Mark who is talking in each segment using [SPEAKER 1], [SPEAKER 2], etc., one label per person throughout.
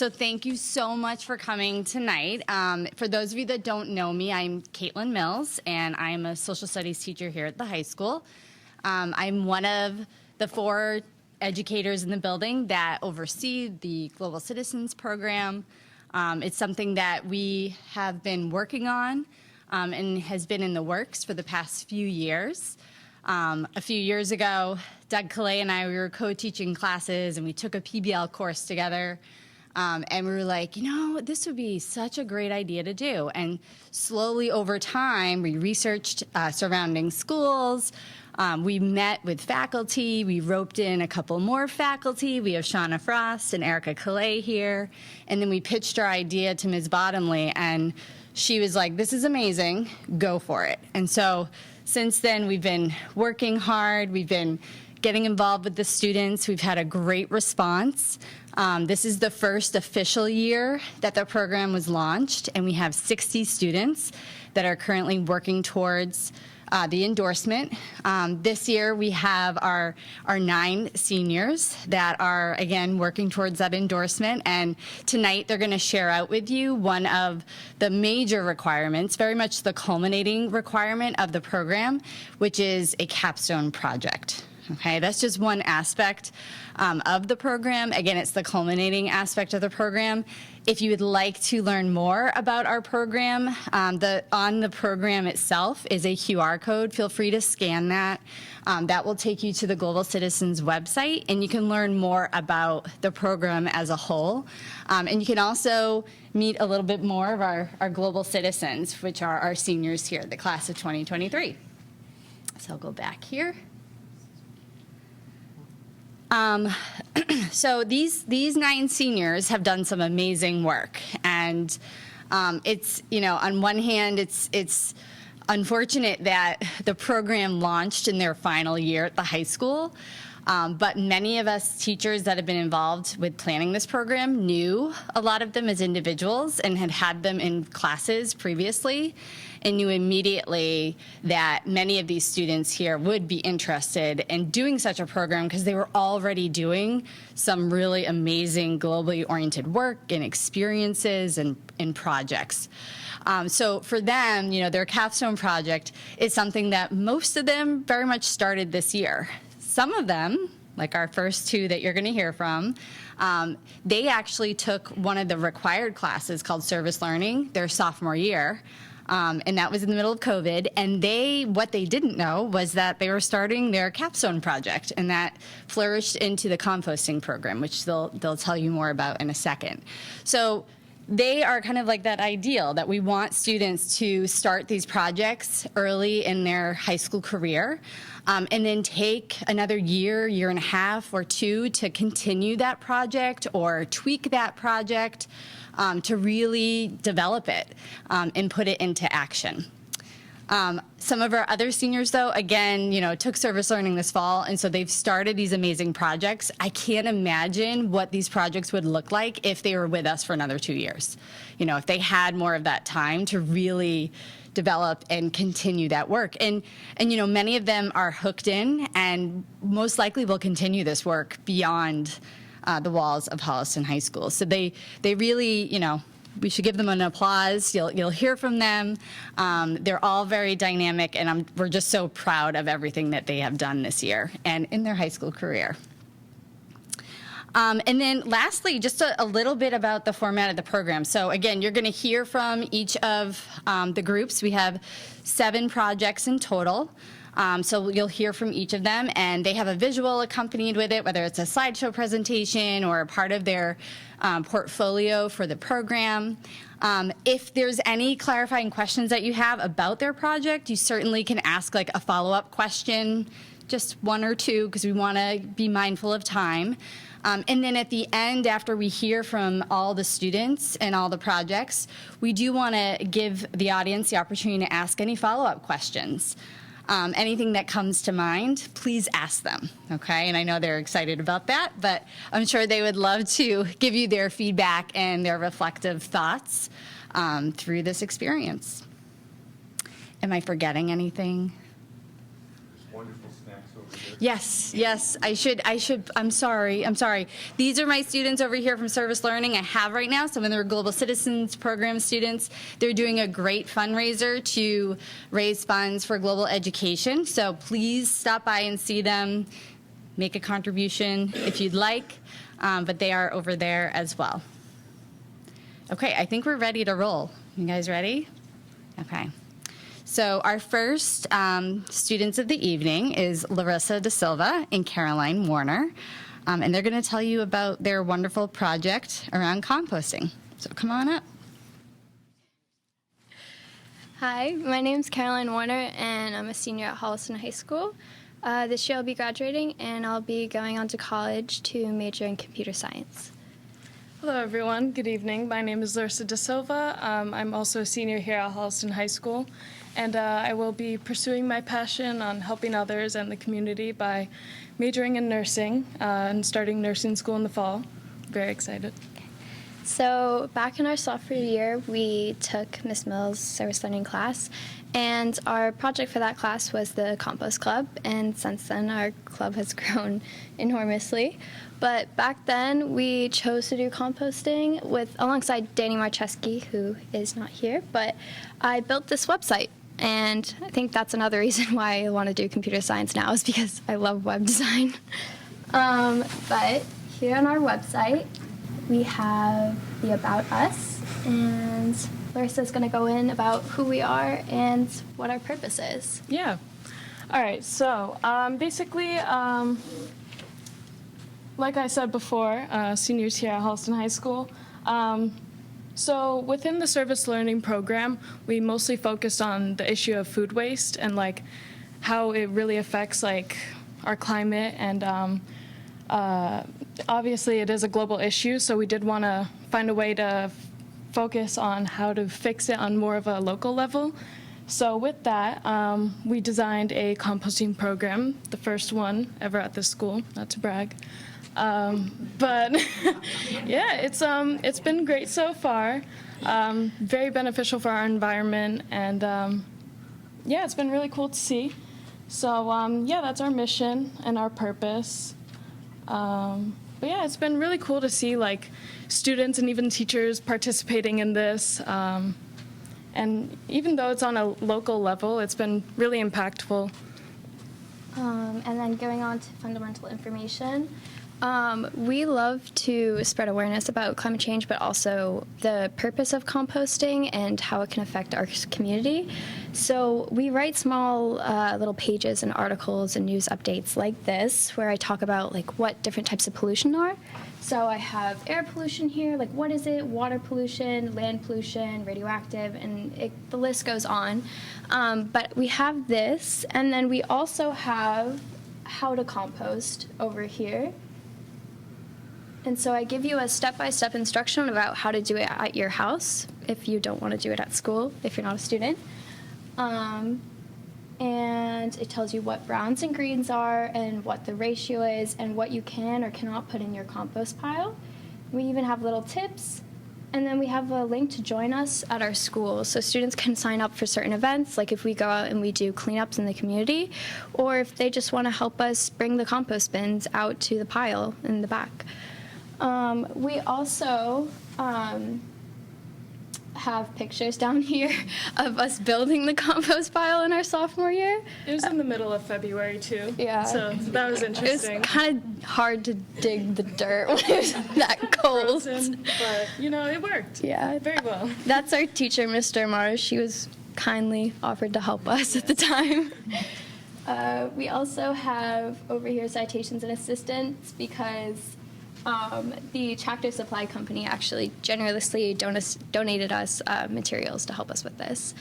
[SPEAKER 1] So thank you so much for coming tonight. For those of you that don't know me, I'm Caitlin Mills, and I'm a social studies teacher here at the high school. I'm one of the 4 educators in the building that oversee the Global Citizens Program. It's something that we have been working on and has been in the works for the past few years. A few years ago, Doug Calais and I, we were co-teaching classes, and we took a PBL course together. And we were like, you know, this would be such a great idea to do. And slowly over time, we researched surrounding schools. We met with faculty. We roped in a couple more faculty. We have Shauna Frost and Erica Calais here. And then we pitched our idea to Ms. Bottomley, and she was like, this is amazing. Go for it. And so since then, we've been working hard. We've been getting involved with the students. We've had a great response. This is the first official year that the program was launched, and we have 60 students that are currently working towards the endorsement. This year we have our 9 seniors that are, again, working towards that endorsement, and tonight they're going to share out with you one of the major requirements, very much the culminating requirement of the program, which is a capstone project. Okay, that's just one aspect of the program. Again, it's the culminating aspect of the program. If you would like to learn more about our program, on the program itself is a QR code. Feel free to scan that. That will take you to the Global Citizens website, and you can learn more about the program as a whole. And you can also meet a little bit more of our Global Citizens, which are our seniors here, the class of 2023. So I'll go back here. So these 9 seniors have done some amazing work, and it's, you know, on one hand, it's unfortunate that the program launched in their final year at the high school, but many of us teachers that have been involved with planning this program knew a lot of them as individuals and had them in classes previously, and knew immediately that many of these students here would be interested in doing such a program because they were already doing some really amazing globally oriented work and experiences and projects. So for them, you know, their capstone project is something that most of them very much started this year. Some of them, like our first 2 that you're going to hear from, they actually took one of the required classes called service learning their sophomore year. And that was in the middle of COVID, and what they didn't know was that they were starting their capstone project, and that flourished into the composting program, which they'll tell you more about in a second. So they are kind of like that ideal that we want students to start these projects early in their high school career, and then take another year and a half or 2 to continue that project or tweak that project, to really develop it and put it into action. Some of our other seniors, though, again, you know, took service learning this fall, and so they've started these amazing projects. I can't imagine what these projects would look like if they were with us for another 2 years. You know, if they had more of that time to really develop and continue that work. And you know, many of them are hooked in and most likely will continue this work beyond the walls of Holliston High School. So they really, you know, we should give them an applause. You'll hear from them. They're all very dynamic, and we're just so proud of everything that they have done this year and in their high school career. And then lastly, just a little bit about the format of the program. So again, you're going to hear from each of the groups. We have 7 projects in total. So you'll hear from each of them, and they have a visual accompanied with it, whether it's a slideshow presentation or a part of their portfolio for the program. If there's any clarifying questions that you have about their project, you certainly can ask like a follow-up question, just 1 or 2, because we want to be mindful of time. And then at the end, after we hear from all the students and all the projects, we do want to give the audience the opportunity to ask any follow-up questions. Anything that comes to mind, please ask them, okay? And I know they're excited about that, but I'm sure they would love to give you their feedback and their reflective thoughts through this experience. Am I forgetting anything?
[SPEAKER 2] There's wonderful snacks
[SPEAKER 1] Yes, yes, I should, I'm sorry. These are my students over here from Service Learning I have right now. Some of them are Global Citizens Program students. They're doing a great fundraiser to raise funds for global education. So please stop by and see them, make a contribution if you'd like, but they are over there as well. Okay, I think we're ready to roll. You guys ready? Okay. So our first students of the evening is Larissa Da Silva and Caroline Warner, and they're going to tell you about their wonderful project around composting. So come on up.
[SPEAKER 2] Hi, my name's Caroline Warner, and I'm a senior at Holliston High School. This year I'll be graduating, and I'll be going on to college to major in computer science.
[SPEAKER 3] Hello, everyone. Good evening. My name is Larissa Da Silva. I'm also a senior here at Holliston High School, and I will be pursuing my passion on helping others and the community by majoring in nursing and starting nursing school in the fall. Very excited.
[SPEAKER 2] So back in our sophomore year, we took Miss Mills' service learning class, and our project for that class was the compost club, and since then our club has grown enormously. But back then we chose to do composting alongside Danny Marcheski, who is not here, but I built this website. And I think that's another reason why I want to do computer science now, is because I love web design. But here on our website, we have the About Us, and Larissa's going to go in about who we are and what our purpose is.
[SPEAKER 3] Yeah. All right. So basically, like I said before, seniors here at Holliston High School. So within the service learning program, we mostly focused on the issue of food waste and like how it really affects like our climate, and obviously it is a global issue, so we did want to find a way to focus on how to fix it on more of a local level. So with that, we designed a composting program, the first one ever at this school, not to brag. But yeah, it's been great so far, very beneficial for our environment, and yeah, it's been really cool to see. So yeah, that's our mission and our purpose. But yeah, it's been really cool to see like students and even teachers participating in this. And even though it's on a local level, it's been really impactful.
[SPEAKER 2] And then going on to fundamental information. We love to spread awareness about climate change, but also the purpose of composting and how it can affect our community. So we write small little pages and articles and news updates like this, where I talk about like what different types of pollution are. So I have air pollution here, like what is it, water pollution, land pollution, radioactive, and the list goes on. But we have this, and then we also have how to compost over here. And so I give you a step-by-step instruction about how to do it at your house if you don't want to do it at school, if you're not a student. And it tells you what browns and greens are and what the ratio is and what you can or cannot put in your compost pile. We even have little tips. And then we have a link to join us at our school. So students can sign up for certain events, like if we go out and we do cleanups in the community, or if they just want to help us bring the compost bins out to the pile in the back. We also have pictures down here of us building the compost pile in our sophomore year.
[SPEAKER 3] It was in the middle of February, too.
[SPEAKER 2] Yeah.
[SPEAKER 3] So that was interesting.
[SPEAKER 2] It was kind of hard to dig the dirt when it was that cold.
[SPEAKER 3] Frozen, but, you know, it worked.
[SPEAKER 2] Yeah.
[SPEAKER 3] Very well.
[SPEAKER 2] That's our teacher, Mr. Mars. She was kindly offered to help us at the time. We also have over here citations and assistance because the Tractor Supply Company actually generously donated us materials to help us with this.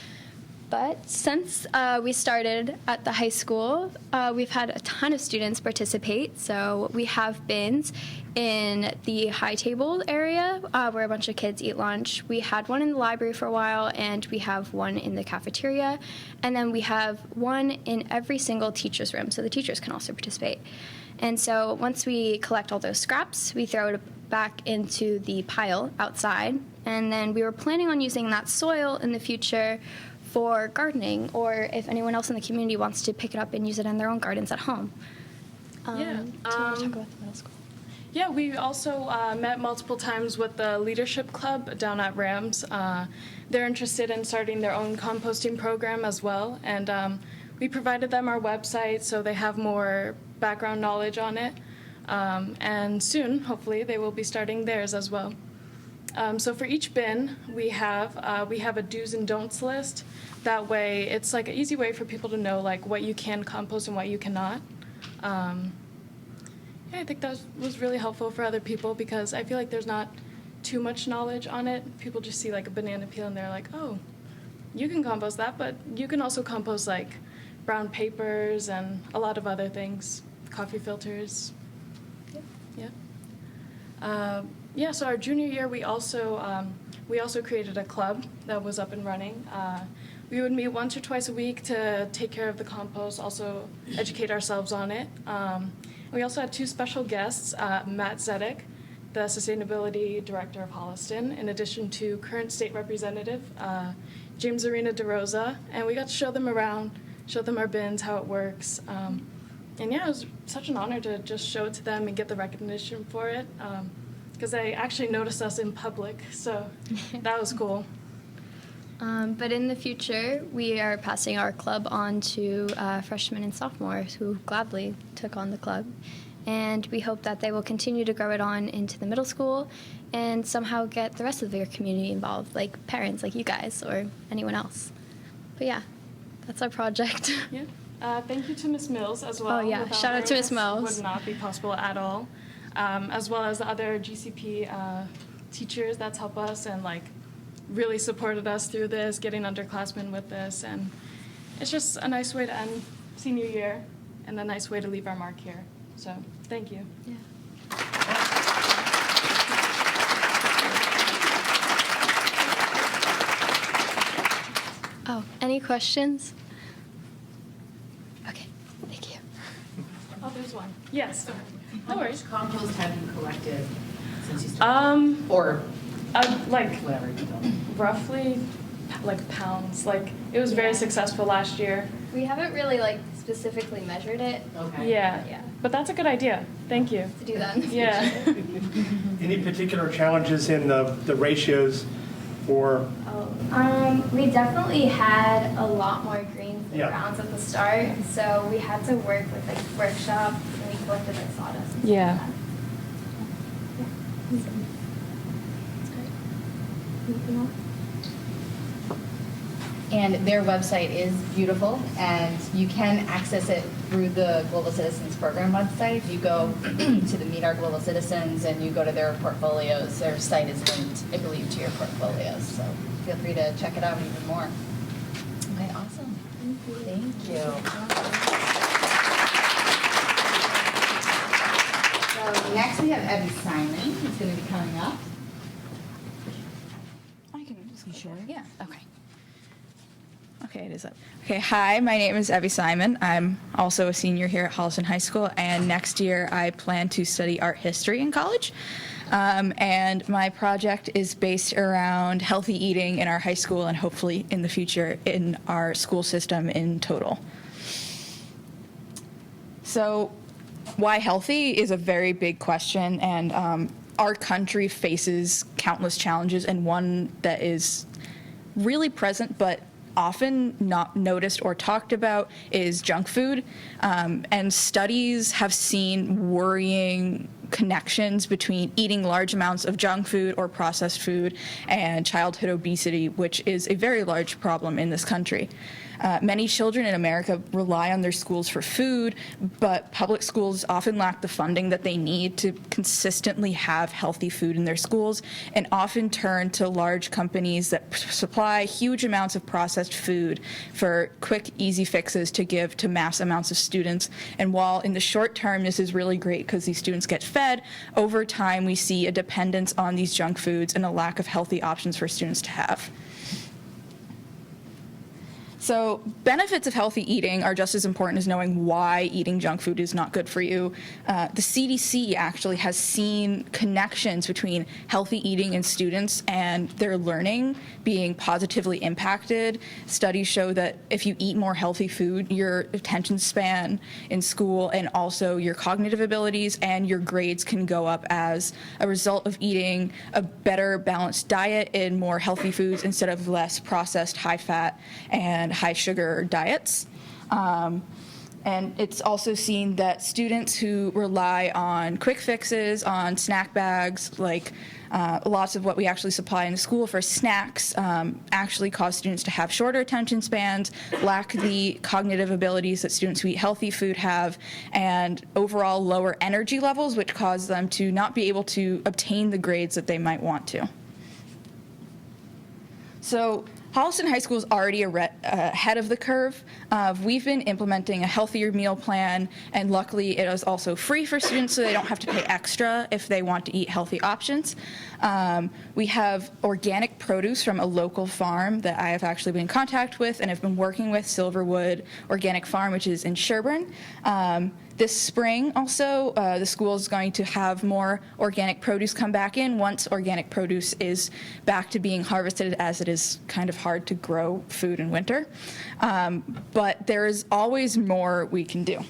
[SPEAKER 2] But since we started at the high school, we've had a ton of students participate. So we have bins in the high table area where a bunch of kids eat lunch. We had one in the library for a while, and we have one in the cafeteria. And then we have one in every single teacher's room, so the teachers can also participate. And so once we collect all those scraps, we throw it back into the pile outside. And then we were planning on using that soil in the future for gardening, or if anyone else in the community wants to pick it up and use it in their own gardens at home.
[SPEAKER 3] Yeah,
[SPEAKER 2] Do you want to talk about the middle school?
[SPEAKER 3] Yeah, we also met multiple times with the leadership club down at Rams. They're interested in starting their own composting program as well, and we provided them our website so they have more background knowledge on it. And soon, hopefully, they will be starting theirs as well. So for each bin, we have a do's and don'ts list. That way, it's like an easy way for people to know like what you can compost and what you cannot. Yeah, I think that was really helpful for other people because I feel like there's not too much knowledge on it. People just see like a banana peel and they're like, oh, you can compost that, but you can also compost like brown papers and a lot of other things, coffee filters. Yeah. Yeah, so our junior year, we also created a club that was up and running. We would meet once or twice a week to take care of the compost, also educate ourselves on it. We also had two special guests, Matt Zedek, the Sustainability Director of Holliston, in addition to current state representative, James Arena DeRosa, and we got to show them around, show them our bins, how it works. And yeah, it was such an honor to just show it to them and get the recognition for it, because they actually noticed us in public, so that was cool.
[SPEAKER 2] But in the future, we are passing our club on to freshmen and sophomores who gladly took on the club. And we hope that they will continue to grow it on into the middle school and somehow get the rest of their community involved, like parents, like you guys, or anyone else. But yeah, that's our project.
[SPEAKER 3] Yeah. Thank you to Ms. Mills as well.
[SPEAKER 2] Oh yeah,
[SPEAKER 3] Without
[SPEAKER 2] shout out to
[SPEAKER 3] her,
[SPEAKER 2] Ms.
[SPEAKER 3] this
[SPEAKER 2] Mills.
[SPEAKER 3] would not be possible at all. As well as the other GCP teachers that's helped us and like really supported us through this, getting underclassmen with this, and it's just a nice way to end senior year and a nice way to leave our mark here. So thank you.
[SPEAKER 2] Yeah. Oh, any questions? Okay, thank you.
[SPEAKER 3] Oh, there's one. Yes. No
[SPEAKER 4] How
[SPEAKER 3] worries.
[SPEAKER 4] much compost have you collected since you started? Or
[SPEAKER 3] Like
[SPEAKER 4] whatever you don't.
[SPEAKER 3] roughly like pounds. Like it was very
[SPEAKER 2] Yeah.
[SPEAKER 3] successful last year.
[SPEAKER 2] We haven't really like specifically measured it
[SPEAKER 4] Okay.
[SPEAKER 3] Yeah.
[SPEAKER 2] Yeah.
[SPEAKER 3] But that's a good idea. Thank you.
[SPEAKER 2] to do that in the
[SPEAKER 3] Yeah.
[SPEAKER 2] future.
[SPEAKER 5] Any particular challenges in the ratios for,
[SPEAKER 2] We definitely had a lot more greens than
[SPEAKER 5] Yeah.
[SPEAKER 2] browns at the start, so we had to work with like workshops and we collected like sawdust. And
[SPEAKER 3] Yeah.
[SPEAKER 2] stuff like that. Anything else?
[SPEAKER 1] And their website is beautiful, and you can access it through the Global Citizens Program website. You go to the Meet Our Global Citizens and you go to their portfolios. Their site is linked, I believe, to your portfolios. So feel free to check it out even more. Okay, awesome. Thank you. So next we have Evie Simon, who's going to be coming up.
[SPEAKER 6] I can just be sure.
[SPEAKER 1] Yeah, okay.
[SPEAKER 6] Okay, it is up. Okay, hi, my name is Evie Simon. I'm also a senior here at Holliston High School, and next year I plan to study art history in college. And my project is based around healthy eating in our high school and hopefully in the future in our school system in total. So why healthy is a very big question, and our country faces countless challenges, and one that is really present but often not noticed or talked about is junk food. And studies have seen worrying connections between eating large amounts of junk food or processed food and childhood obesity, which is a very large problem in this country. Many children in America rely on their schools for food, but public schools often lack the funding that they need to consistently have healthy food in their schools, and often turn to large companies that supply huge amounts of processed food for quick, easy fixes to give to mass amounts of students. And while in the short term this is really great because these students get fed, over time we see a dependence on these junk foods and a lack of healthy options for students to have. So benefits of healthy eating are just as important as knowing why eating junk food is not good for you. The CDC actually has seen connections between healthy eating in students and their learning being positively impacted. Studies show that if you eat more healthy food, your attention span in school and also your cognitive abilities and your grades can go up as a result of eating a better balanced diet and more healthy foods instead of less processed, high-fat, and high-sugar diets. And it's also seen that students who rely on quick fixes, on snack bags, like lots of what we actually supply in school for snacks, actually cause students to have shorter attention spans, lack the cognitive abilities that students who eat healthy food have, and overall lower energy levels, which cause them to not be able to obtain the grades that they might want to. So Holliston High School is already ahead of the curve. We've been implementing a healthier meal plan, and luckily it is also free for students, so they don't have to pay extra if they want to eat healthy options. We have organic produce from a local farm that I have actually been in contact with and have been working with, Silverwood Organic Farm, which is in Sherburne. This spring also, the school is going to have more organic produce come back in once organic produce is back to being harvested, as it is kind of hard to grow food in winter. But there is always more we can do.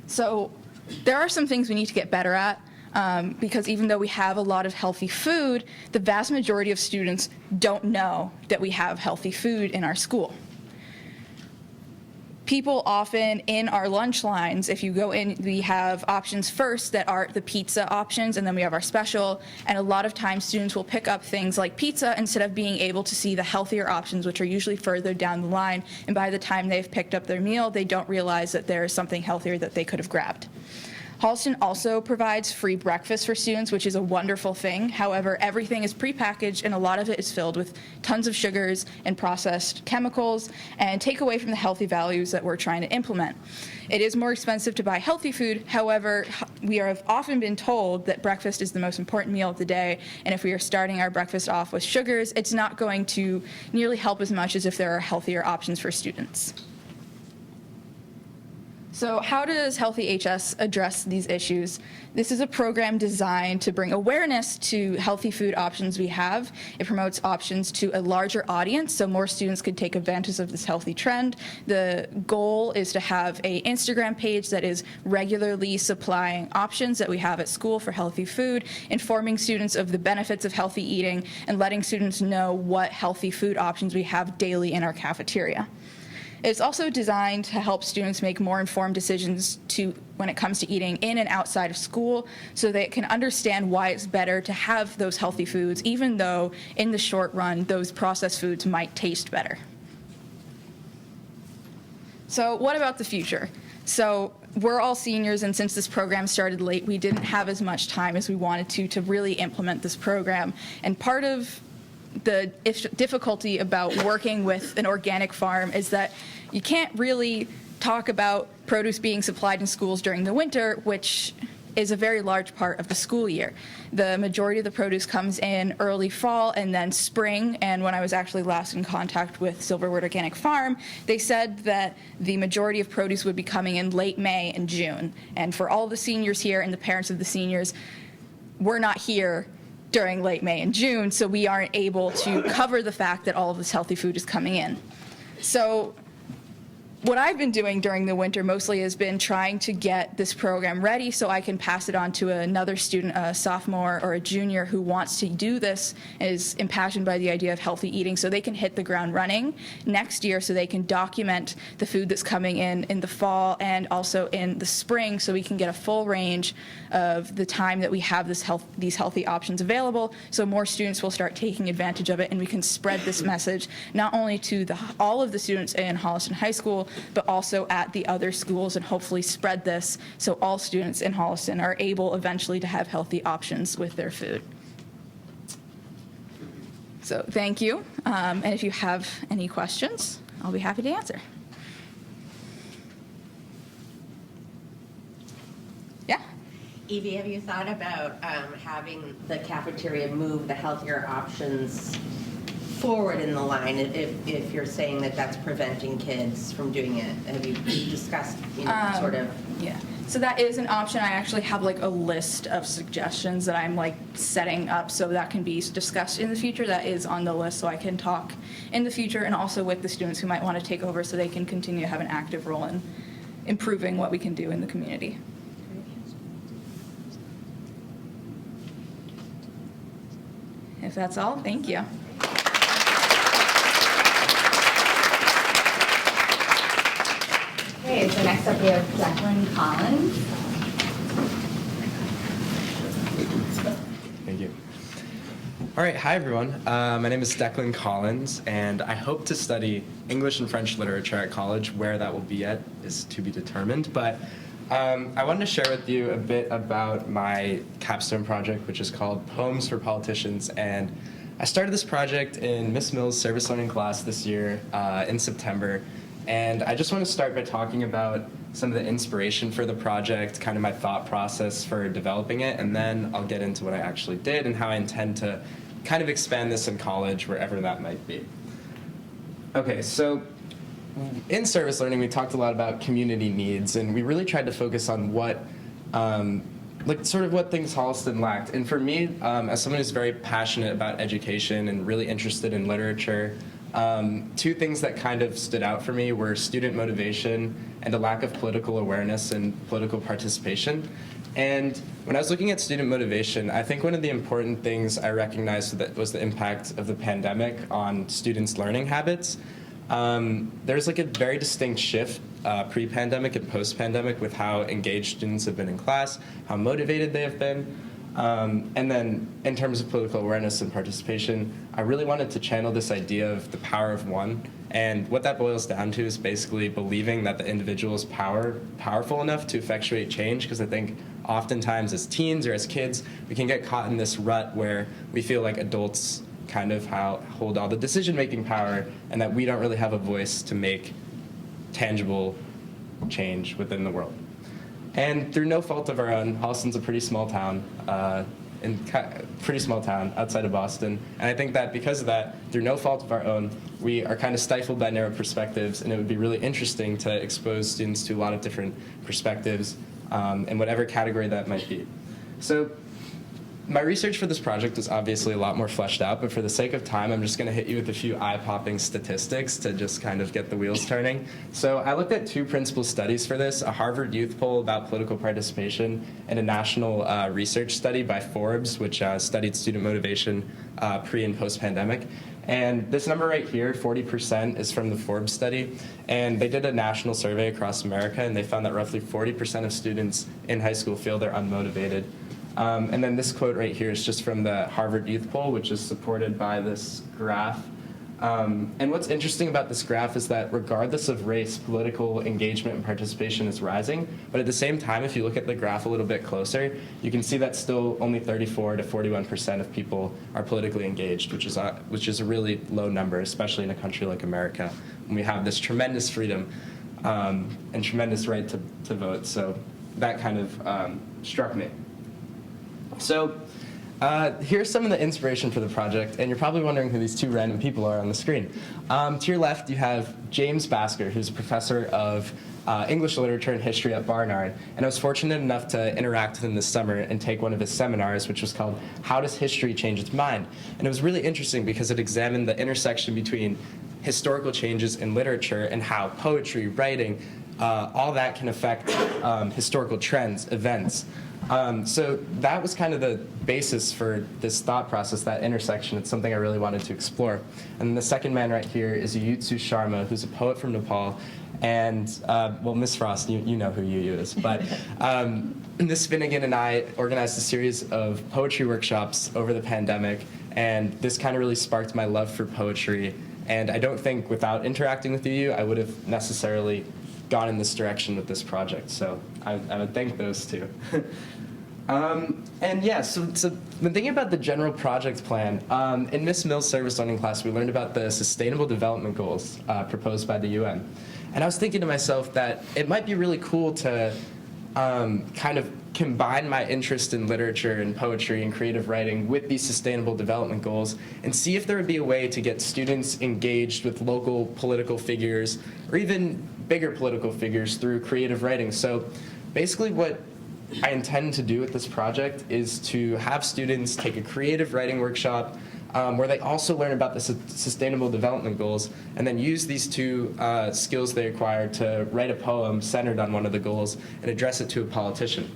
[SPEAKER 6] So there are some things we need to get better at. Because even though we have a lot of healthy food, the vast majority of students don't know that we have healthy food in our school. People often in our lunch lines, if you go in, we have options first that are the pizza options, and then we have our special, and a lot of times students will pick up things like pizza instead of being able to see the healthier options, which are usually further down the line, and by the time they've picked up their meal, they don't realize that there is something healthier that they could have grabbed. Holliston also provides free breakfast for students, which is a wonderful thing. However, everything is prepackaged, and a lot of it is filled with tons of sugars and processed chemicals and take away from the healthy values that we're trying to implement. It is more expensive to buy healthy food. However, we have often been told that breakfast is the most important meal of the day, and if we are starting our breakfast off with sugars, it's not going to nearly help as much as if there are healthier options for students. So how does Healthy HS address these issues? This is a program designed to bring awareness to healthy food options we have. It promotes options to a larger audience, so more students could take advantage of this healthy trend. The goal is to have an Instagram page that is regularly supplying options that we have at school for healthy food, informing students of the benefits of healthy eating, and letting students know what healthy food options we have daily in our cafeteria. It's also designed to help students make more informed decisions when it comes to eating in and outside of school, so they can understand why it's better to have those healthy foods, even though in the short run those processed foods might taste better. So what about the future? So we're all seniors, and since this program started late, we didn't have as much time as we wanted to really implement this program. And part of the difficulty about working with an organic farm is that you can't really talk about produce being supplied in schools during the winter, which is a very large part of the school year. The majority of the produce comes in early fall and then spring, and when I was actually last in contact with Silverwood Organic Farm, they said that the majority of produce would be coming in late May and June. And for all the seniors here and the parents of the seniors, we're not here during late May and June, so we aren't able to cover the fact that all of this healthy food is coming in. So what I've been doing during the winter mostly has been trying to get this program ready so I can pass it on to another student, a sophomore or a junior who wants to do this and is impassioned by the idea of healthy eating, so they can hit the ground running next year, so they can document the food that's coming in the fall and also in the spring, so we can get a full range of the time that we have these healthy options available, so more students will start taking advantage of it, and we can spread this message not only to all of the students in Holliston High School, but also at the other schools, and hopefully spread this so all students in Holliston are able eventually to have healthy options with their food. So thank you, and if you have any questions, I'll be happy to answer. Yeah?
[SPEAKER 7] Evie, have you thought about having the cafeteria move the healthier options forward in the line if you're saying that that's preventing kids from doing it? Have you discussed, sort of?
[SPEAKER 6] Yeah. So that is an option. I actually have like a list of suggestions that I'm like setting up so that can be discussed in the future. That is on the list so I can talk in the future, and also with the students who might want to take over so they can continue to have an active role in improving what we can do in the community. If that's all, thank you.
[SPEAKER 1] Okay, so next up we have Declan Collins.
[SPEAKER 8] Thank you. All right, hi everyone. My name is Declan Collins, and I hope to study English and French literature at college. Where that will be at is to be determined, but I wanted to share with you a bit about my capstone project, which is called Poems for Politicians, and I started this project in Miss Mills' service learning class this year in September, and I just want to start by talking about some of the inspiration for the project, kind of my thought process for developing it, and then I'll get into what I actually did and how I intend to kind of expand this in college, wherever that might be. Okay, so in service learning, we talked a lot about community needs, and we really tried to focus on what, sort of what things Holliston lacked. And for me, as someone who's very passionate about education and really interested in literature, two things that kind of stood out for me were student motivation and a lack of political awareness and political participation. And when I was looking at student motivation, I think one of the important things I recognized that was the impact of the pandemic on students' learning habits. There's like a very distinct shift pre-pandemic and post-pandemic with how engaged students have been in class, how motivated they have been. And then in terms of political awareness and participation, I really wanted to channel this idea of the power of one. And what that boils down to is basically believing that the individual is powerful enough to effectuate change, because I think oftentimes as teens or as kids, we can get caught in this rut where we feel like adults kind of hold all the decision-making power and that we don't really have a voice to make tangible change within the world. And through no fault of our own, Holliston's a pretty small town, outside of Boston. And I think that because of that, through no fault of our own, we are kind of stifled by narrow perspectives, and it would be really interesting to expose students to a lot of different perspectives in whatever category that might be. So my research for this project was obviously a lot more fleshed out, but for the sake of time, I'm just going to hit you with a few eye-popping statistics to just kind of get the wheels turning. So I looked at two principal studies for this, a Harvard Youth poll about political participation and a national research study by Forbes, which studied student motivation pre- and post-pandemic. And this number right here, 40%, is from the Forbes study. And they did a national survey across America, and they found that roughly 40% of students in high school feel they're unmotivated. And then this quote right here is just from the Harvard Youth Poll, which is supported by this graph. And what's interesting about this graph is that regardless of race, political engagement and participation is rising. But at the same time, if you look at the graph a little bit closer, you can see that still only 34 to 41% of people are politically engaged, which is a really low number, especially in a country like America, when we have this tremendous freedom and tremendous right to vote. So that kind of struck me. So here's some of the inspiration for the project, and you're probably wondering who these two random people are on the screen. To your left, you have James Basker, who's a professor of English literature and history at Barnard, and I was fortunate enough to interact with him this summer and take one of his seminars, which was called How Does History Change Its Mind? And it was really interesting because it examined the intersection between historical changes in literature and how poetry, writing, all that can affect historical trends, events. So that was kind of the basis for this thought process, that intersection. It's something I really wanted to explore. And the second man right here is Yuyutsu Sharma, who's a poet from Nepal. And, well, Miss Frost, you know who Yuyu is. But Miss Finnegan and I organized a series of poetry workshops over the pandemic. And this kind of really sparked my love for poetry. And I don't think without interacting with Yuyu, I would have necessarily gone in this direction with this project. So I would thank those two. And yeah, so when thinking about the general project plan, in Miss Mills' service learning class, we learned about the Sustainable Development Goals proposed by the UN. And I was thinking to myself that it might be really cool to kind of combine my interest in literature and poetry and creative writing with these sustainable development goals and see if there would be a way to get students engaged with local political figures or even bigger political figures through creative writing. So basically what I intend to do with this project is to have students take a creative writing workshop where they also learn about the sustainable development goals and then use these two skills they acquired to write a poem centered on one of the goals and address it to a politician.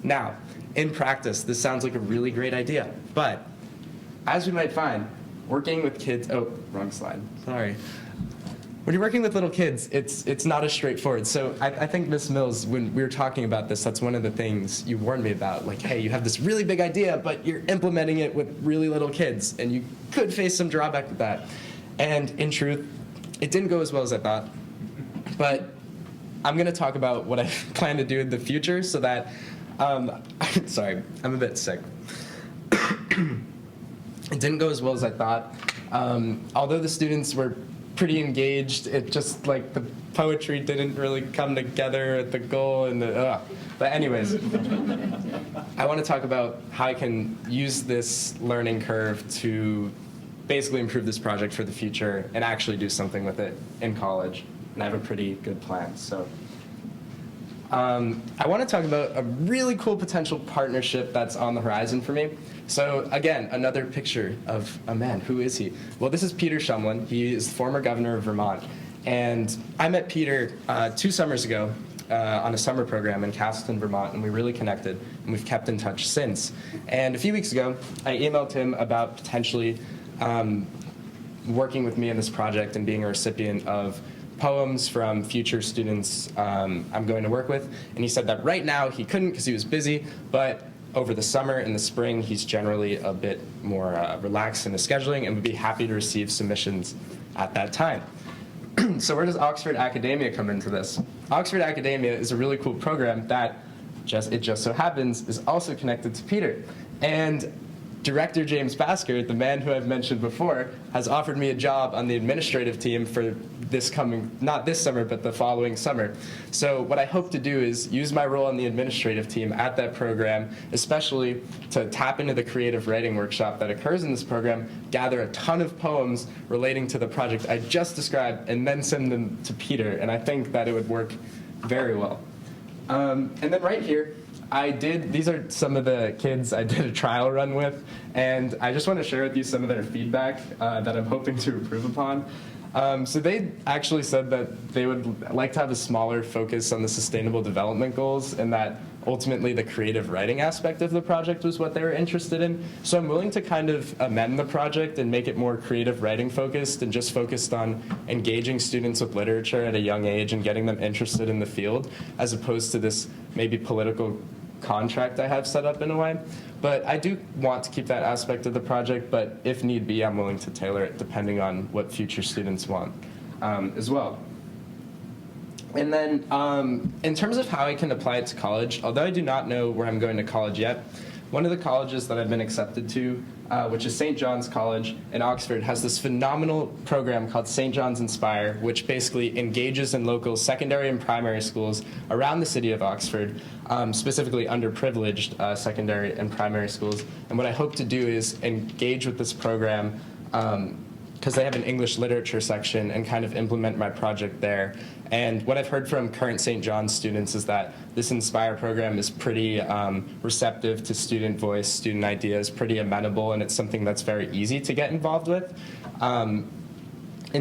[SPEAKER 8] Now, in practice, this sounds like a really great idea, but as we might find, working with kids, oh, wrong slide, sorry. When you're working with little kids, it's not as straightforward. So I think, Ms. Mills, when we were talking about this, that's one of the things you warned me about. Like, hey, you have this really big idea, but you're implementing it with really little kids, and you could face some drawback with that. And in truth, it didn't go as well as I thought. But I'm going to talk about what I plan to do in the future so that, sorry, I'm a bit sick. It didn't go as well as I thought. Although the students were pretty engaged, it just like the poetry didn't really come together at the goal and but anyways, I want to talk about how I can use this learning curve to basically improve this project for the future and actually do something with it in college, and I have a pretty good plan. So I want to talk about a really cool potential partnership that's on the horizon for me. So again, another picture of a man. Who is he? Well, this is Peter Shumlin. He is the former governor of Vermont. And I met Peter 2 summers ago on a summer program in Capstone, Vermont, and we really connected, and we've kept in touch since. And a few weeks ago, I emailed him about potentially working with me in this project and being a recipient of poems from future students I'm going to work with. And he said that right now he couldn't because he was busy, but over the summer and the spring, he's generally a bit more relaxed in his scheduling and would be happy to receive submissions at that time. So where does Oxford Academia come into this? Oxford Academia is a really cool program that it just so happens is also connected to Peter. And Director James Basker, the man who I've mentioned before, has offered me a job on the administrative team for this coming, not this summer, but the following summer. So what I hope to do is use my role on the administrative team at that program, especially to tap into the creative writing workshop that occurs in this program, gather a ton of poems relating to the project I just described, and then send them to Peter. And I think that it would work very well. And then right here, these are some of the kids I did a trial run with, and I just want to share with you some of their feedback that I'm hoping to improve upon. So they actually said that they would like to have a smaller focus on the sustainable development goals, and that ultimately the creative writing aspect of the project was what they were interested in. So I'm willing to kind of amend the project and make it more creative writing focused and just focused on engaging students with literature at a young age and getting them interested in the field, as opposed to this maybe political contract I have set up in a way. But I do want to keep that aspect of the project, but if need be, I'm willing to tailor it depending on what future students want as well. And then in terms of how I can apply it to college, although I do not know where I'm going to college yet, one of the colleges that I've been accepted to, which is St. John's College in Oxford, has this phenomenal program called St. John's Inspire, which basically engages in local secondary and primary schools around the city of Oxford, specifically underprivileged secondary and primary schools. And what I hope to do is engage with this program because they have an English literature section and kind of implement my project there. And what I've heard from current St. John's students is that this Inspire program is pretty receptive to student voice, student ideas, pretty amenable, and it's something that's very easy to get involved with. And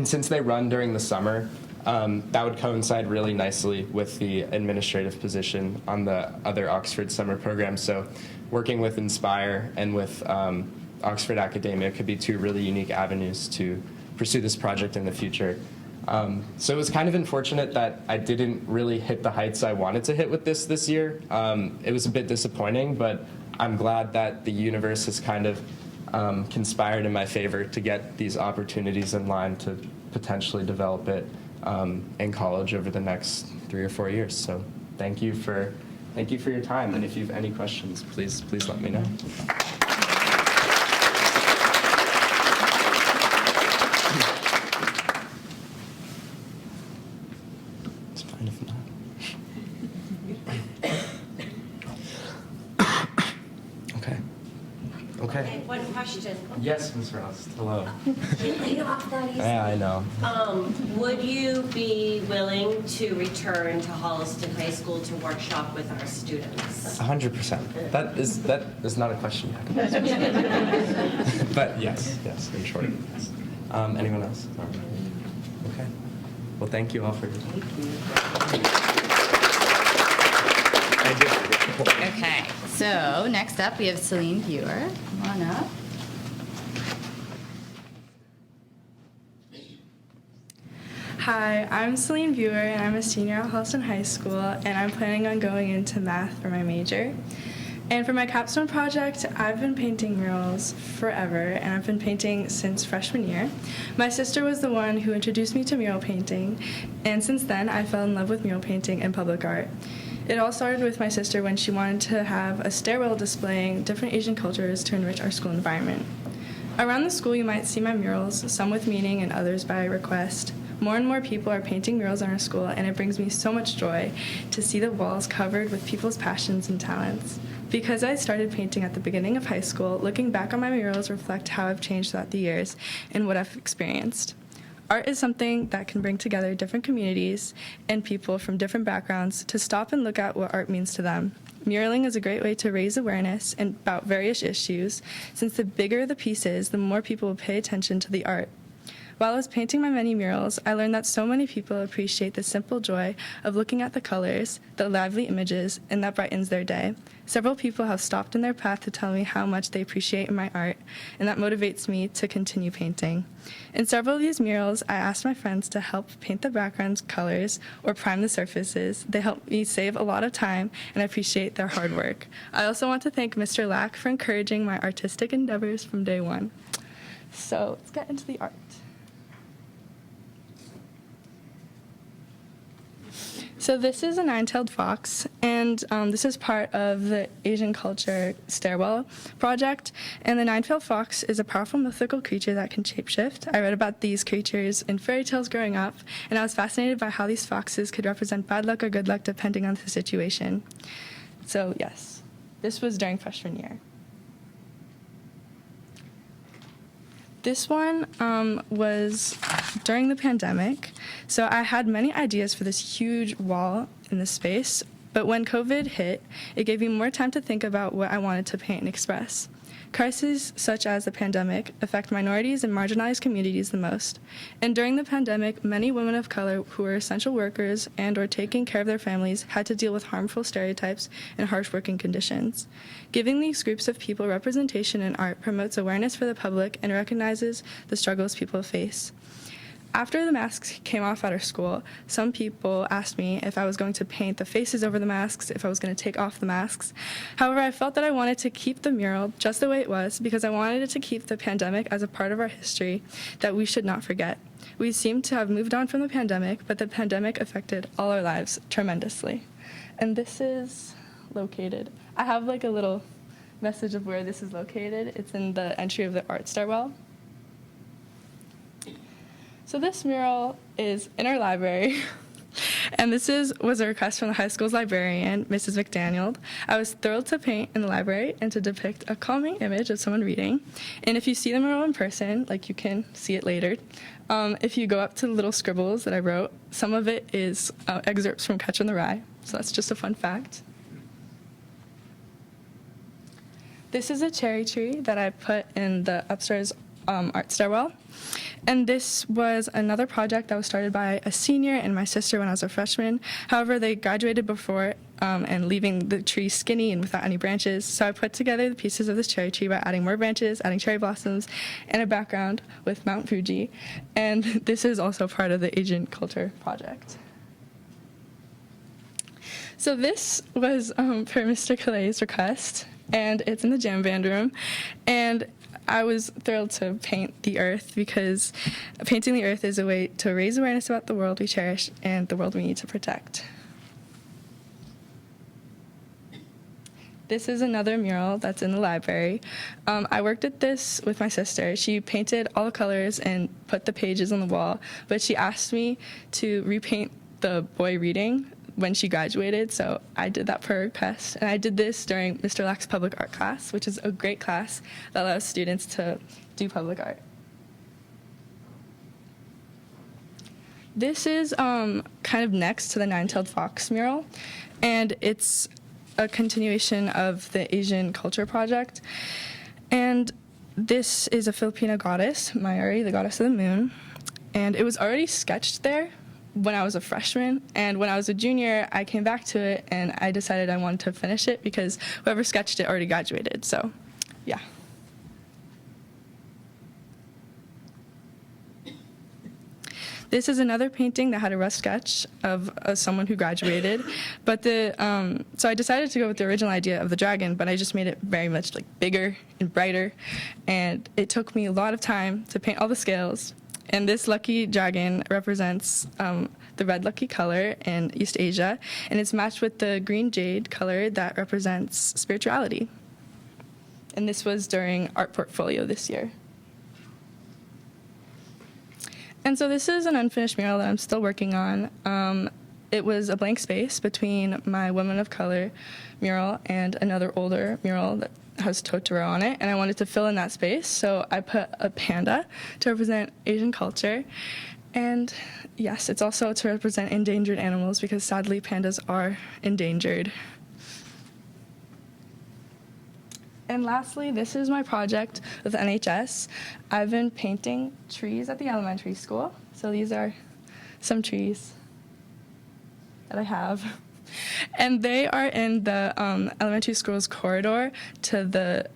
[SPEAKER 8] since they run during the summer, that would coincide really nicely with the administrative position on the other Oxford summer program. So working with Inspire and with Oxford Academia could be two really unique avenues to pursue this project in the future. So it was kind of unfortunate that I didn't really hit the heights I wanted to hit with this year. It was a bit disappointing, but I'm glad that the universe has kind of conspired in my favor to get these opportunities in line to potentially develop it in college over the next 3 or 4 years. So thank you for your time, and if you have any questions, please let me know. Okay.
[SPEAKER 9] One question.
[SPEAKER 8] Yes, Ms. Rost. Hello.
[SPEAKER 9] Not that easy.
[SPEAKER 8] Yeah, I know.
[SPEAKER 9] Would you be willing to return to Holliston High School to workshop with our students?
[SPEAKER 8] 100%. That is not a question yet. But yes, in short, yes. Anyone else? Okay. Well, thank you all for your time.
[SPEAKER 1] Okay, so next up we have Celine Buer. Come on up.
[SPEAKER 10] Hi, I'm Celine Buer, and I'm a senior at Holliston High School, and I'm planning on going into math for my major. And for my capstone project, I've been painting murals forever, and I've been painting since freshman year. My sister was the one who introduced me to mural painting, and since then I fell in love with mural painting and public art. It all started with my sister when she wanted to have a stairwell displaying different Asian cultures to enrich our school environment. Around the school you might see my murals, some with meaning and others by request. More and more people are painting murals in our school, and it brings me so much joy to see the walls covered with people's passions and talents. Because I started painting at the beginning of high school, looking back on my murals reflect how I've changed throughout the years and what I've experienced. Art is something that can bring together different communities and people from different backgrounds to stop and look at what art means to them. Muraling is a great way to raise awareness about various issues, since the bigger the piece is, the more people will pay attention to the art. While I was painting my many murals, I learned that so many people appreciate the simple joy of looking at the colors, the lively images, and that brightens their day. Several people have stopped in their path to tell me how much they appreciate my art, and that motivates me to continue painting. In several of these murals, I asked my friends to help paint the background's colors or prime the surfaces. They helped me save a lot of time, and I appreciate their hard work. I also want to thank Mr. Lack for encouraging my artistic endeavors from day one. So let's get into the art. So this is a nine-tailed fox, and this is part of the Asian Culture Stairwell project. And the nine-tailed fox is a powerful mythical creature that can shapeshift. I read about these creatures in fairy tales growing up, and I was fascinated by how these foxes could represent bad luck or good luck depending on the situation. So yes, this was during freshman year. This one was during the pandemic. So I had many ideas for this huge wall in this space, but when COVID hit, it gave me more time to think about what I wanted to paint and express. Crises such as the pandemic affect minorities and marginalized communities the most. And during the pandemic, many women of color who were essential workers and or taking care of their families had to deal with harmful stereotypes and harsh working conditions. Giving these groups of people representation in art promotes awareness for the public and recognizes the struggles people face. After the masks came off at our school, some people asked me if I was going to paint the faces over the masks, if I was going to take off the masks. However, I felt that I wanted to keep the mural just the way it was because I wanted it to keep the pandemic as a part of our history that we should not forget. We seem to have moved on from the pandemic, but the pandemic affected all our lives tremendously. And this is located. I have like a little message of where this is located. It's in the entry of the art stairwell. So this mural is in our library, and this was a request from the high school's librarian, Mrs. McDaniel. I was thrilled to paint in the library and to depict a calming image of someone reading. And if you see the mural in person, like you can see it later, if you go up to the little scribbles that I wrote, some of it is excerpts from Catcher in the Rye, so that's just a fun fact. This is a cherry tree that I put in the upstairs art stairwell. And this was another project that was started by a senior and my sister when I was a freshman. However, they graduated before and leaving the tree skinny and without any branches. So I put together the pieces of this cherry tree by adding more branches, adding cherry blossoms, and a background with Mount Fuji. And this is also part of the Asian Culture project. So this was per Mr. Calais' request, and it's in the jam band room. And I was thrilled to paint the earth because painting the earth is a way to raise awareness about the world we cherish and the world we need to protect. This is another mural that's in the library. I worked at this with my sister. She painted all the colors and put the pages on the wall, but she asked me to repaint the boy reading when she graduated, so I did that per request. And I did this during Mr. Lack's public art class, which is a great class that allows students to do public art. This is kind of next to the Nine-Tailed Fox mural, and it's a continuation of the Asian Culture Project. And this is a Filipino goddess, Mayuri, the goddess of the moon, and it was already sketched there when I was a freshman, and when I was a junior, I came back to it, and I decided I wanted to finish it because whoever sketched it already graduated, so yeah. This is another painting that had a rough sketch of someone who graduated, but so I decided to go with the original idea of the dragon, but I just made it very much like bigger and brighter, and it took me a lot of time to paint all the scales. And this lucky dragon represents the red lucky color in East Asia, and it's matched with the green jade color that represents spirituality. And this was during Art Portfolio this year. And so this is an unfinished mural that I'm still working on. It was a blank space between my Women of Color mural and another older mural that has Totoro on it, and I wanted to fill in that space, so I put a panda to represent Asian culture. And yes, it's also to represent endangered animals because sadly pandas are endangered. And lastly, this is my project with NHS. I've been painting trees at the elementary school. So these are some trees that I have. And they are in the elementary school's corridor to the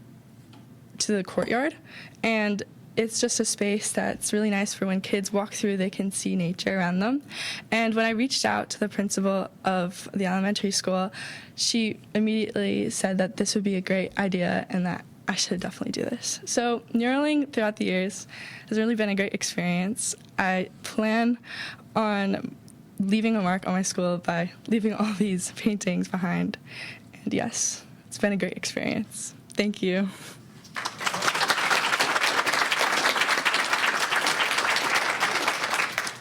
[SPEAKER 10] courtyard. And it's just a space that's really nice for when kids walk through, they can see nature around them. And when I reached out to the principal of the elementary school, she immediately said that this would be a great idea and that I should definitely do this. So muraling throughout the years has really been a great experience. I plan on leaving a mark on my school by leaving all these paintings behind. And yes, it's been a great experience. Thank you.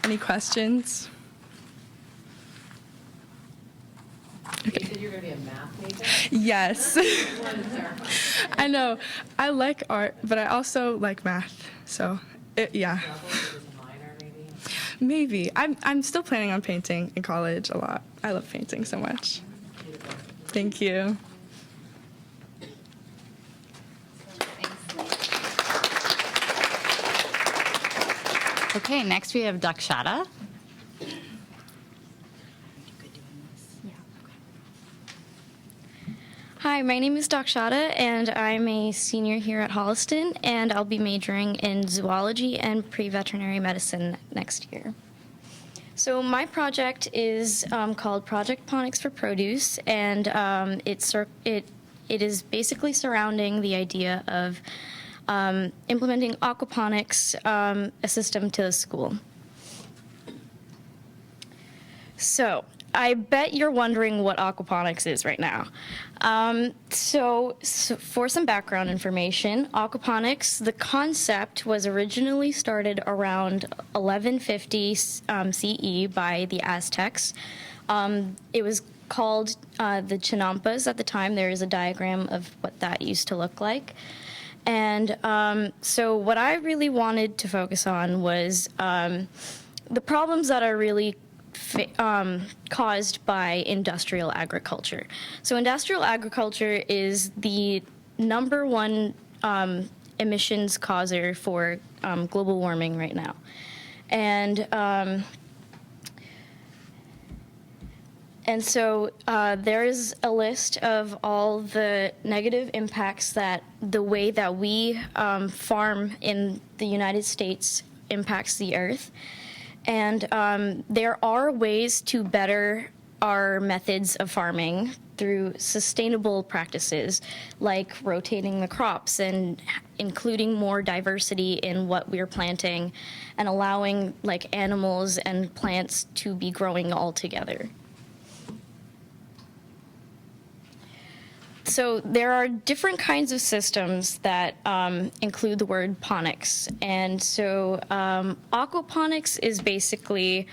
[SPEAKER 10] Any questions?
[SPEAKER 4] You said you were going to be a math major?
[SPEAKER 10] Yes. I know. I like art, but I also like math. So, yeah. Maybe. I'm still planning on painting in college a lot. I love painting so much. Thank you.
[SPEAKER 1] Okay, next we have Dakshata.
[SPEAKER 2] Hi, my name is Dakshata, and I'm a senior here at Holliston, and I'll be majoring in zoology and pre-veterinary medicine next year. So my project is called Project Ponics for Produce, and it is basically surrounding the idea of implementing aquaponics, a system to the school. So I bet you're wondering what aquaponics is right now. So for some background information, aquaponics, the concept was originally started around 1150 CE by the Aztecs. It was called the chinampas at the time. There is a diagram of what that used to look like. And so what I really wanted to focus on was the problems that are really caused by industrial agriculture. So industrial agriculture is the #1 emissions causer for global warming right now. And so there is a list of all the negative impacts that the way that we farm in the United States impacts the earth. And there are ways to better our methods of farming through sustainable practices, like rotating the crops and including more diversity in what we're planting and allowing like animals and plants to be growing all together. So there are different kinds of systems that include the word ponics. And so aquaponics is basically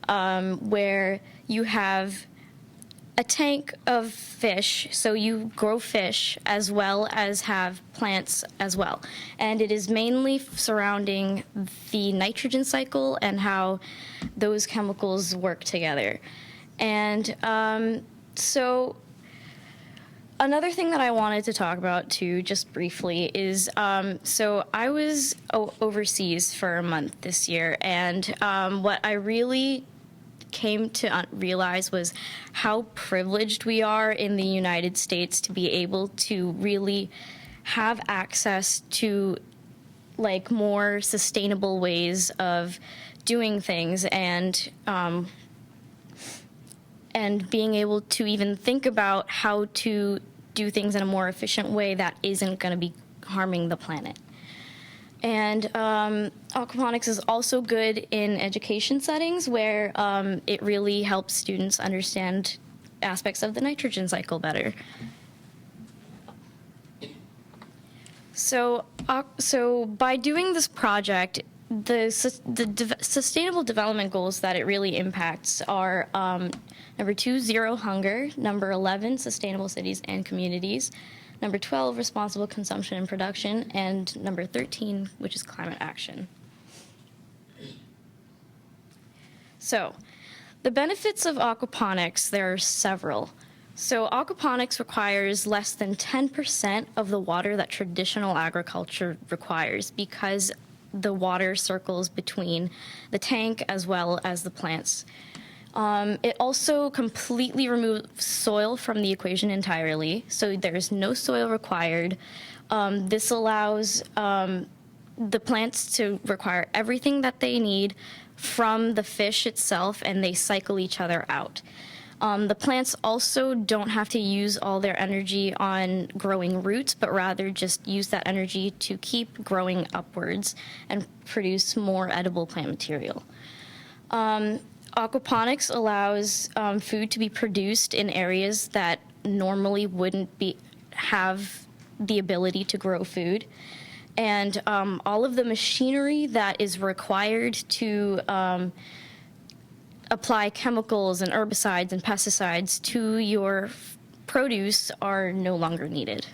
[SPEAKER 2] where you have a tank of fish, so you grow fish as well as have plants as well. And it is mainly surrounding the nitrogen cycle and how those chemicals work together. And so another thing that I wanted to talk about too, just briefly, is so I was overseas for a month this year, and what I really came to realize was how privileged we are in the United States to be able to really have access to like more sustainable ways of doing things, and being able to even think about how to do things in a more efficient way that isn't going to be harming the planet. And aquaponics is also good in education settings where it really helps students understand aspects of the nitrogen cycle better. So by doing this project, the sustainable development goals that it really impacts are number 2, zero hunger, number 11, sustainable cities and communities, number 12, responsible consumption and production, and number 13, which is climate action. So, the benefits of aquaponics, there are several. So aquaponics requires less than 10% of the water that traditional agriculture requires because the water circles between the tank as well as the plants. It also completely removes soil from the equation entirely, so there's no soil required. This allows the plants to require everything that they need from the fish itself, and they cycle each other out. The plants also don't have to use all their energy on growing roots, but rather just use that energy to keep growing upwards and produce more edible plant material. Aquaponics allows food to be produced in areas that normally wouldn't have the ability to grow food. And all of the machinery that is required to apply chemicals and herbicides and pesticides to your produce are no longer needed.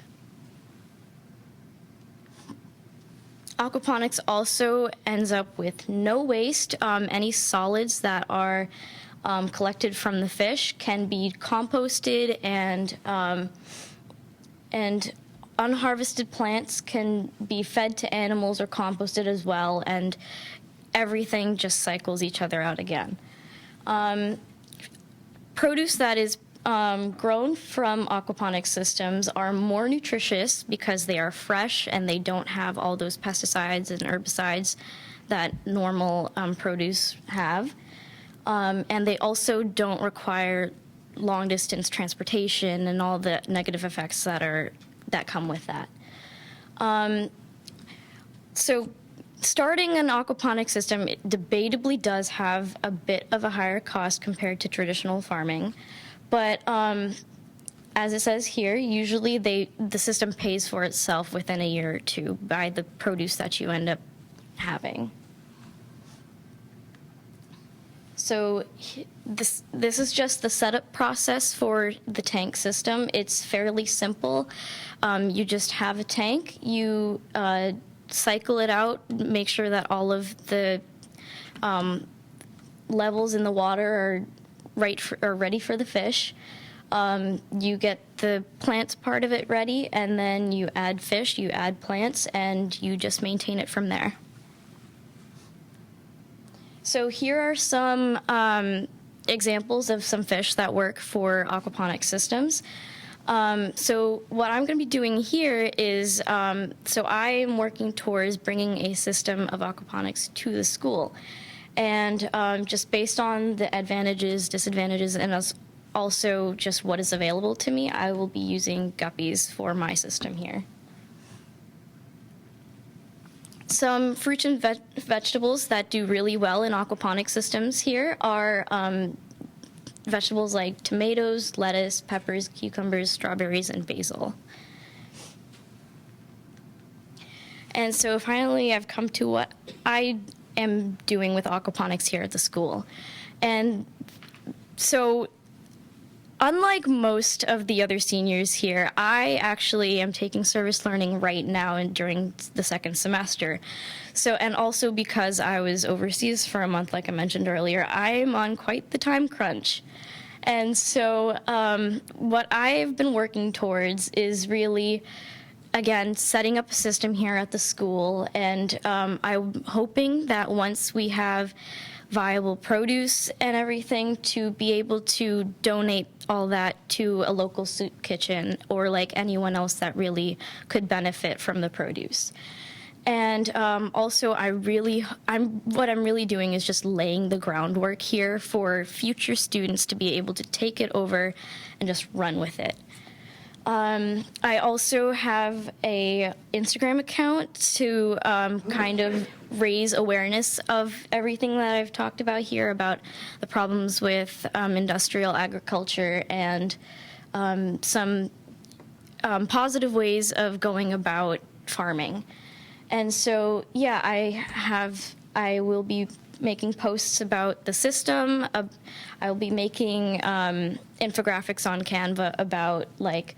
[SPEAKER 2] Aquaponics also ends up with no waste. Any solids that are collected from the fish can be composted, and unharvested plants can be fed to animals or composted as well, and everything just cycles each other out again. Produce that is grown from aquaponic systems are more nutritious because they are fresh and they don't have all those pesticides and herbicides that normal produce have. And they also don't require long-distance transportation and all the negative effects that come with that. So starting an aquaponic system debatably does have a bit of a higher cost compared to traditional farming. But as it says here, usually the system pays for itself within a year or two by the produce that you end up having. So this is just the setup process for the tank system. It's fairly simple. You just have a tank. You cycle it out, make sure that all of the levels in the water are ready for the fish. You get the plants part of it ready, and then you add fish, you add plants, and you just maintain it from there. So here are some examples of some fish that work for aquaponic systems. So what I'm going to be doing here is, so I am working towards bringing a system of aquaponics to the school. And just based on the advantages, disadvantages, and also just what is available to me, I will be using guppies for my system here. Some fruits and vegetables that do really well in aquaponic systems here are vegetables like tomatoes, lettuce, peppers, cucumbers, strawberries, and basil. And so finally, I've come to what I am doing with aquaponics here at the school. And so unlike most of the other seniors here, I actually am taking service learning right now and during the second semester. So, and also because I was overseas for a month, like I mentioned earlier, I'm on quite the time crunch. And so what I've been working towards is really, again, setting up a system here at the school. And I'm hoping that once we have viable produce and everything, to be able to donate all that to a local soup kitchen or like anyone else that really could benefit from the produce. And also, what I'm really doing is just laying the groundwork here for future students to be able to take it over and just run with it. I also have a Instagram account to kind of raise awareness of everything that I've talked about here about the problems with industrial agriculture and some positive ways of going about farming. And so, yeah, I will be making posts about the system. I will be making infographics on Canva about like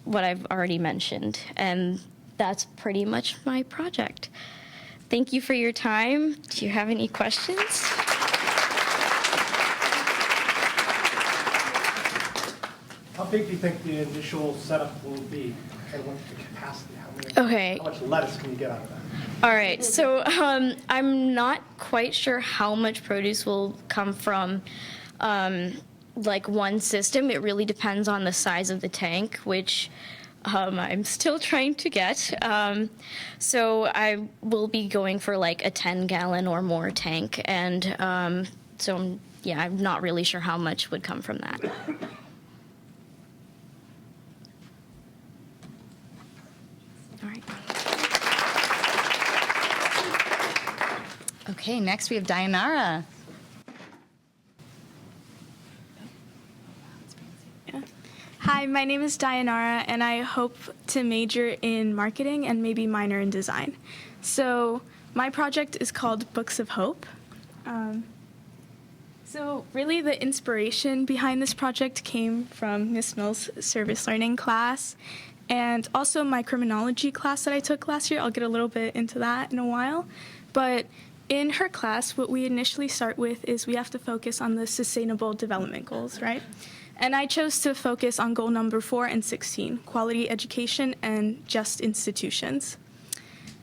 [SPEAKER 2] what I've already mentioned, and that's pretty much my project. Thank you for your time. Do you have any questions?
[SPEAKER 5] How big do you think the initial setup will be, and what's the capacity?
[SPEAKER 2] Okay.
[SPEAKER 5] How much lettuce can you get out of that?
[SPEAKER 2] All right, so I'm not quite sure how much produce will come from like one system. It really depends on the size of the tank, which I'm still trying to get. So I will be going for like a 10-gallon or more tank, and so yeah, I'm not really sure how much would come from that. All right.
[SPEAKER 1] Okay, next we have Dayanara.
[SPEAKER 10] Hi, my name is Dayanara, and I hope to major in marketing and maybe minor in design. So my project is called Books of Hope. So really the inspiration behind this project came from Miss Mills' service learning class and also my criminology class that I took last year. I'll get a little bit into that in a while. But in her class, what we initially start with is we have to focus on the Sustainable Development Goals, right? And I chose to focus on goal number 4 and 16, quality education and just institutions.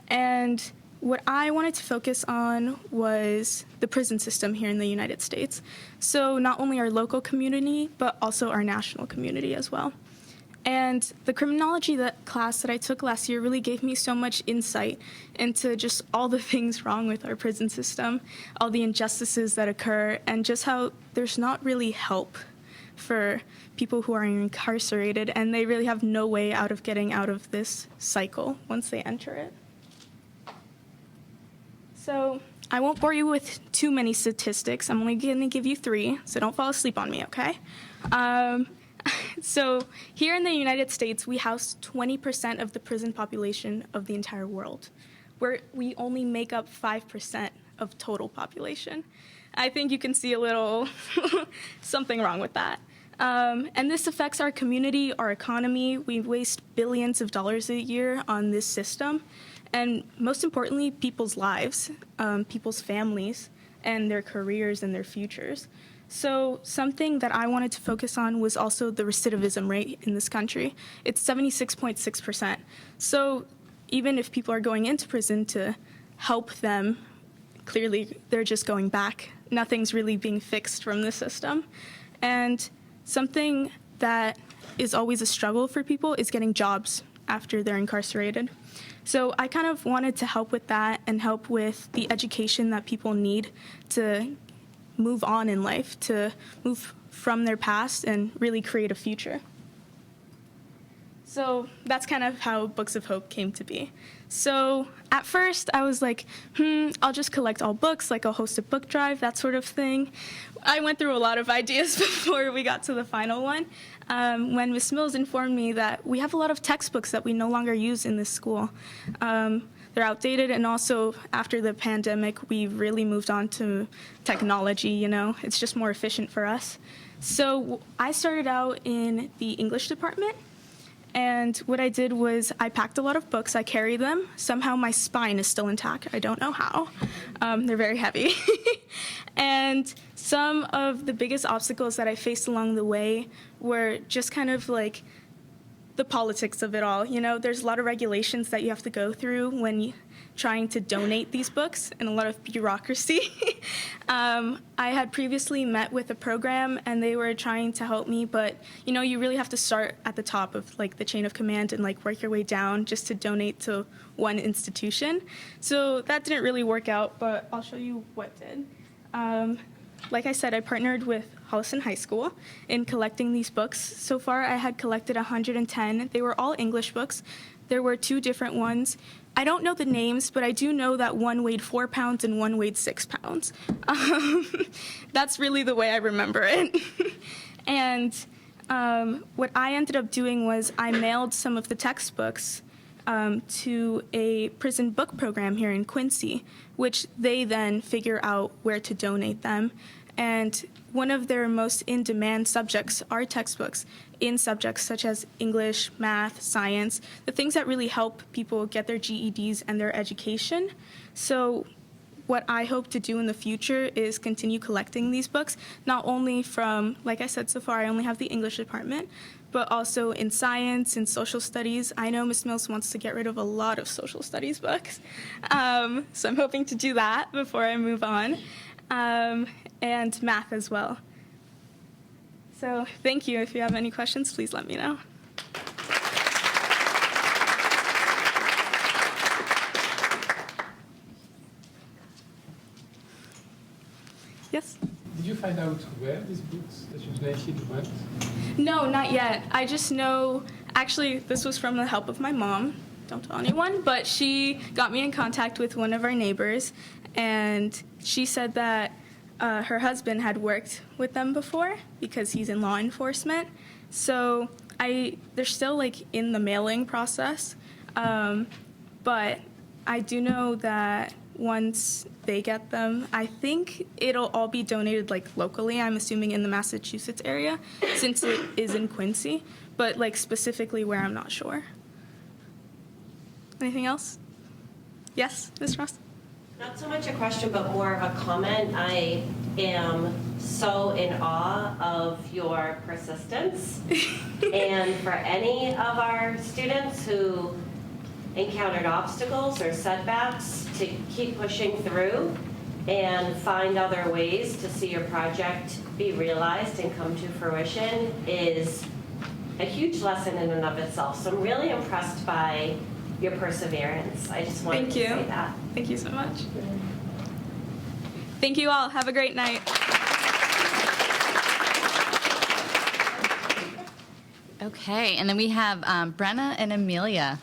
[SPEAKER 10] And what I wanted to focus on was the prison system here in the United States. So not only our local community, but also our national community as well. And the criminology class that I took last year really gave me so much insight into just all the things wrong with our prison system, all the injustices that occur, and just how there's not really help for people who are incarcerated, and they really have no way out of getting out of this cycle once they enter it. So I won't bore you with too many statistics. I'm only going to give you 3, so don't fall asleep on me, okay? So here in the United States, we house 20% of the prison population of the entire world, where we only make up 5% of total population. I think you can see a little something wrong with that. And this affects our community, our economy. We waste billions of dollars a year on this system. And most importantly, people's lives, people's families, and their careers and their futures. So something that I wanted to focus on was also the recidivism rate in this country. It's 76.6%. So even if people are going into prison to help them, clearly they're just going back. Nothing's really being fixed from the system. And something that is always a struggle for people is getting jobs after they're incarcerated. So I kind of wanted to help with that and help with the education that people need to move on in life, to move from their past and really create a future. So that's kind of how Books of Hope came to be. So at first I was like, I'll just collect all books, like I'll host a book drive, that sort of thing. I went through a lot of ideas before we got to the final one. When Ms. Mills informed me that we have a lot of textbooks that we no longer use in this school. They're outdated, and also after the pandemic, we really moved on to technology, you know. It's just more efficient for us. So I started out in the English department, and what I did was I packed a lot of books. I carried them. Somehow my spine is still intact. I don't know how. They're very heavy. And some of the biggest obstacles that I faced along the way were just kind of like the politics of it all. You know, there's a lot of regulations that you have to go through when trying to donate these books, and a lot of bureaucracy. I had previously met with a program, and they were trying to help me, but you know, you really have to start at the top of like the chain of command and like work your way down just to donate to one institution. So that didn't really work out, but I'll show you what did. Like I said, I partnered with Holliston High School in collecting these books. So far, I had collected 110. They were all English books. There were 2 different ones. I don't know the names, but I do know that one weighed 4 pounds and one weighed 6 pounds. That's really the way I remember it. And what I ended up doing was I mailed some of the textbooks to a prison book program here in Quincy, which they then figure out where to donate them. And one of their most in-demand subjects are textbooks in subjects such as English, math, science, the things that really help people get their GEDs and their education. So what I hope to do in the future is continue collecting these books, not only from, like I said so far, I only have the English department, but also in science and social studies. I know Ms. Mills wants to get rid of a lot of social studies books, so I'm hoping to do that before I move on, and math as well. So thank you. If you have any questions, please let me know. Yes?
[SPEAKER 11] Did you find out where these books that you donated went?
[SPEAKER 10] No, not yet. I just know, actually, this was from the help of my mom. Don't tell anyone, but she got me in contact with one of our neighbors, and she said that her husband had worked with them before because he's in law enforcement. So they're still like in the mailing process, but I do know that once they get them, I think it'll all be donated like locally. I'm assuming in the Massachusetts area, since it is in Quincy, but like specifically where, I'm not sure. Anything else? Yes, Ms. Ross?
[SPEAKER 9] Not so much a question, but more of a comment. I am so in awe of your persistence. And for any of our students who encountered obstacles or setbacks, to keep pushing through and find other ways to see your project be realized and come to fruition is a huge lesson in and of itself. So I'm really impressed by your perseverance. I just wanted to say that.
[SPEAKER 10] Thank you so much. Thank you all. Have a great night.
[SPEAKER 1] Okay, and then we have Brenna and Amelia.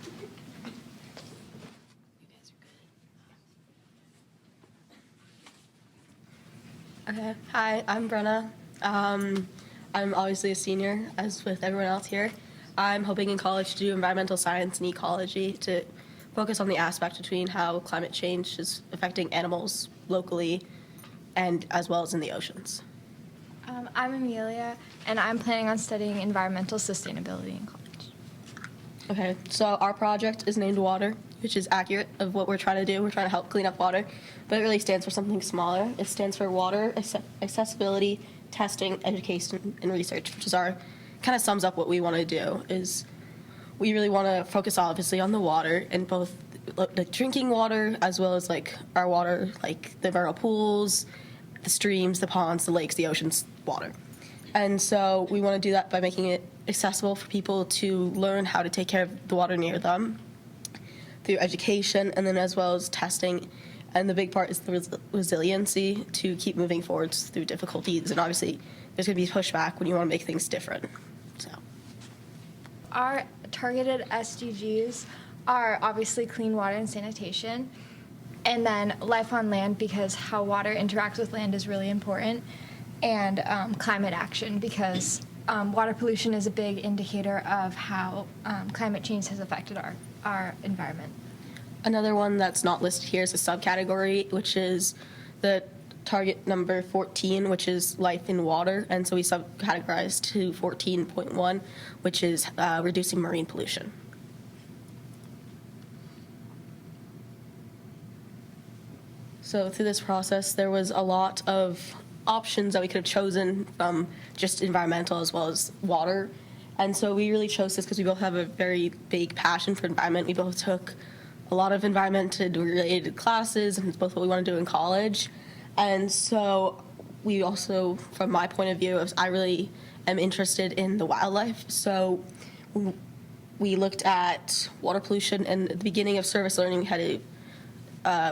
[SPEAKER 12] Okay. Hi, I'm Brenna. I'm obviously a senior, as with everyone else here. I'm hoping in college to do environmental science and ecology to focus on the aspect between how climate change is affecting animals locally and as well as in the oceans.
[SPEAKER 2] I'm Amelia, and I'm planning on studying environmental sustainability in college.
[SPEAKER 12] Okay, so our project is named Water, which is accurate of what we're trying to do. We're trying to help clean up water, but it really stands for something smaller. It stands for water accessibility, testing, education, and research, which is our kind of sums up what we want to do. Is we really want to focus obviously on the water, and both the drinking water as well as like our water, like the vernal pools, the streams, the ponds, the lakes, the oceans, water. And so we want to do that by making it accessible for people to learn how to take care of the water near them through education, and then as well as testing. And the big part is the resiliency to keep moving forwards through difficulties. And obviously, there's going to be pushback when you want to make things different. So,
[SPEAKER 2] Our targeted SDGs are obviously clean water and sanitation, and then life on land, because how water interacts with land is really important, and climate action, because water pollution is a big indicator of how climate change has affected our environment.
[SPEAKER 12] another one that's not listed here is a subcategory, which is the target number 14, which is life in water, and so we subcategorized to 14.1, which is reducing marine pollution. So through this process, there was a lot of options that we could have chosen from just environmental as well as water. And so we really chose this because we both have a very big passion for environment. We both took a lot of environment-related classes, and it's both what we want to do in college. And so we also, from my point of view, I really am interested in the wildlife. So we looked at water pollution, and at the beginning of service learning, we had to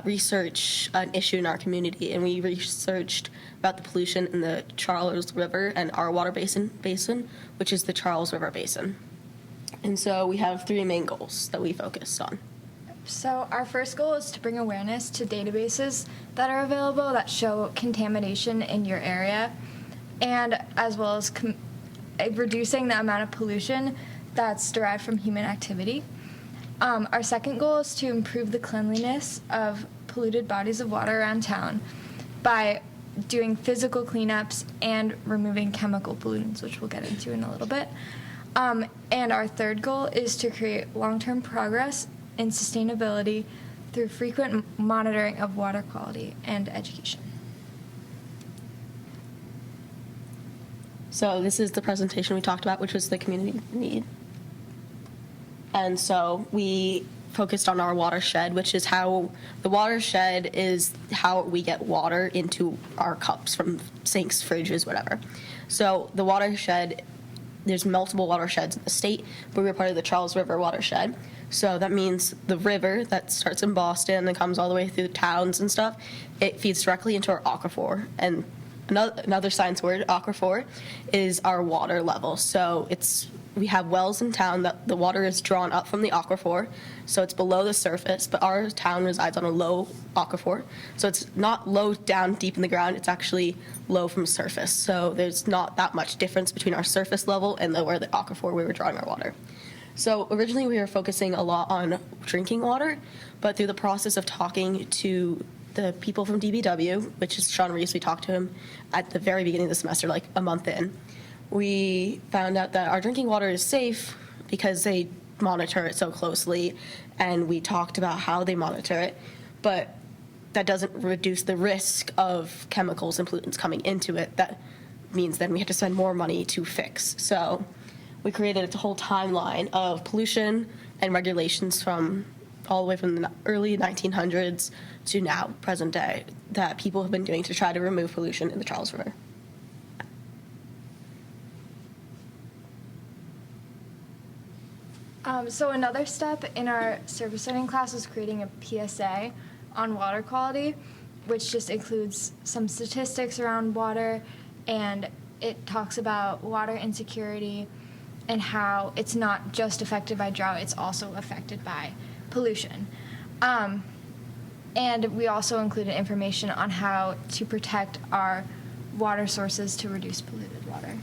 [SPEAKER 12] research an issue in our community, and we researched about the pollution in the Charles River and our water basin, which is the Charles River Basin. And so we have 3 main goals that we focused on.
[SPEAKER 2] So our first goal is to bring awareness to databases that are available that show contamination in your area, and as well as reducing the amount of pollution that's derived from human activity. Our second goal is to improve the cleanliness of polluted bodies of water around town by doing physical cleanups and removing chemical pollutants, which we'll get into in a little bit. And our third goal is to create long-term progress in sustainability through frequent monitoring of water quality and education.
[SPEAKER 12] So this is the presentation we talked about, which was the community need. And so we focused on our watershed, which is how the watershed is how we get water into our cups from sinks, fridges, whatever. So the watershed, there's multiple watersheds in the state, but we're part of the Charles River watershed. So that means the river that starts in Boston and comes all the way through towns and stuff, it feeds directly into our aquifer. And another science word, aquifer, is our water level. So we have wells in town that the water is drawn up from the aquifer, so it's below the surface, but our town resides on a low aquifer. So it's not low down deep in the ground, it's actually low from surface. So there's not that much difference between our surface level and where the aquifer we were drawing our water. So originally we were focusing a lot on drinking water, but through the process of talking to the people from DBW, which is Sean Reese, we talked to him at the very beginning of the semester, like a month in, we found out that our drinking water is safe because they monitor it so closely, and we talked about how they monitor it, but that doesn't reduce the risk of chemicals and pollutants coming into it. That means then we have to spend more money to fix. So we created a whole timeline of pollution and regulations from all the way from the early 1900s to now, present day, that people have been doing to try to remove pollution in the Charles River.
[SPEAKER 2] So another step in our service learning class was creating a PSA on water quality, which just includes some statistics around water, and it talks about water insecurity and how it's not just affected by drought, it's also affected by pollution. And we also included information on how to protect our water sources to reduce polluted water.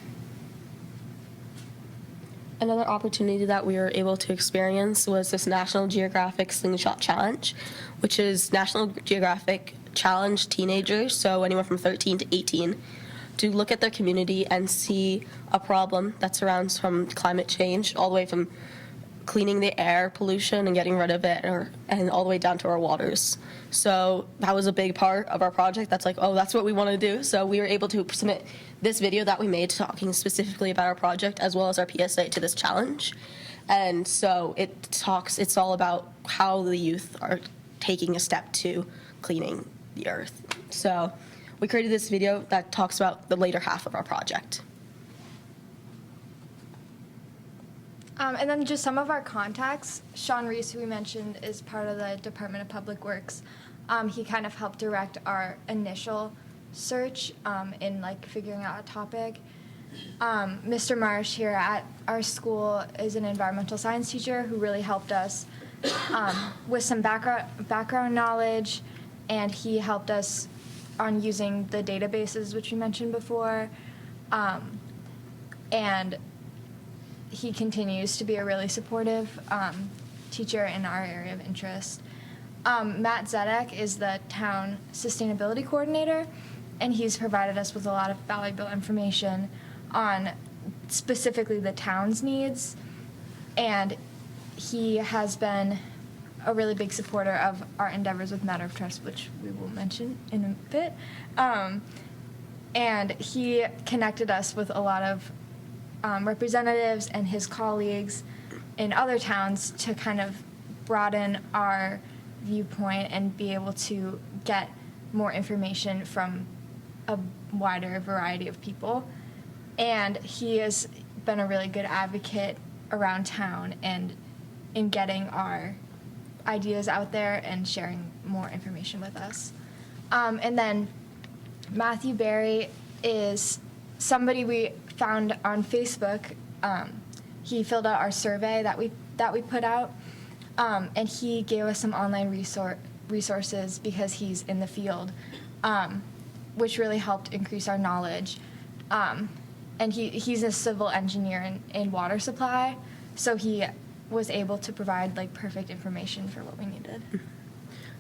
[SPEAKER 12] Another opportunity that we were able to experience was this National Geographic Slingshot Challenge, which is National Geographic Challenge teenagers, so anyone from 13 to 18, to look at their community and see a problem that surrounds from climate change, all the way from cleaning the air pollution and getting rid of it, and all the way down to our waters. So that was a big part of our project. That's like, oh, that's what we want to do. So we were able to submit this video that we made talking specifically about our project as well as our PSA to this challenge. And so it's all about how the youth are taking a step to cleaning the earth. So we created this video that talks about the later half of our project.
[SPEAKER 2] And then just some of our contacts. Sean Reese, who we mentioned, is part of the Department of Public Works. He kind of helped direct our initial search in like figuring out a topic. Mr. Marsh here at our school is an environmental science teacher who really helped us with some background knowledge, and he helped us on using the databases which we mentioned before. And he continues to be a really supportive teacher in our area of interest. Matt Zedek is the town sustainability coordinator,
[SPEAKER 13] and he's provided us with a lot of valuable information on specifically the town's needs, and he has been a really big supporter of our endeavors with Matter of Trust, which we will mention in a bit. And he connected us with a lot of representatives and his colleagues in other towns to kind of broaden our viewpoint and be able to get more information from a wider variety of people. And he has been a really good advocate around town and in getting our ideas out there and sharing more information with us. And then Matthew Barry is somebody we found on Facebook. He filled out our survey that we put out, and he gave us some online resources because he's in the field, which really helped increase our knowledge. And he's a civil engineer in water supply, so he was able to provide like perfect information for what we needed.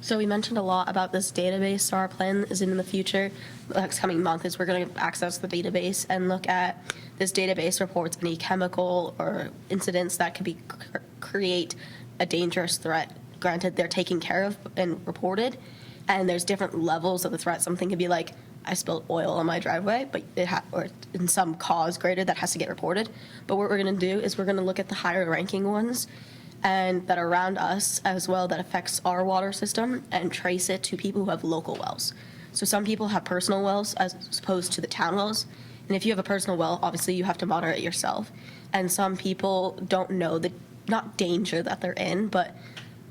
[SPEAKER 12] So we mentioned a lot about this database. So our plan is in the future, the next coming month, is we're going to access the database and look at this database reports any chemical or incidents that could create a dangerous threat. Granted, they're taken care of and reported, and there's different levels of the threat. Something could be like, I spilled oil on my driveway, but or in some cause greater that has to get reported. But what we're going to do is we're going to look at the higher ranking ones and that are around us as well that affects our water system and trace it to people who have local wells. So some people have personal wells as opposed to the town wells. And if you have a personal well, obviously you have to monitor it yourself. And some people don't know the, not danger that they're in, but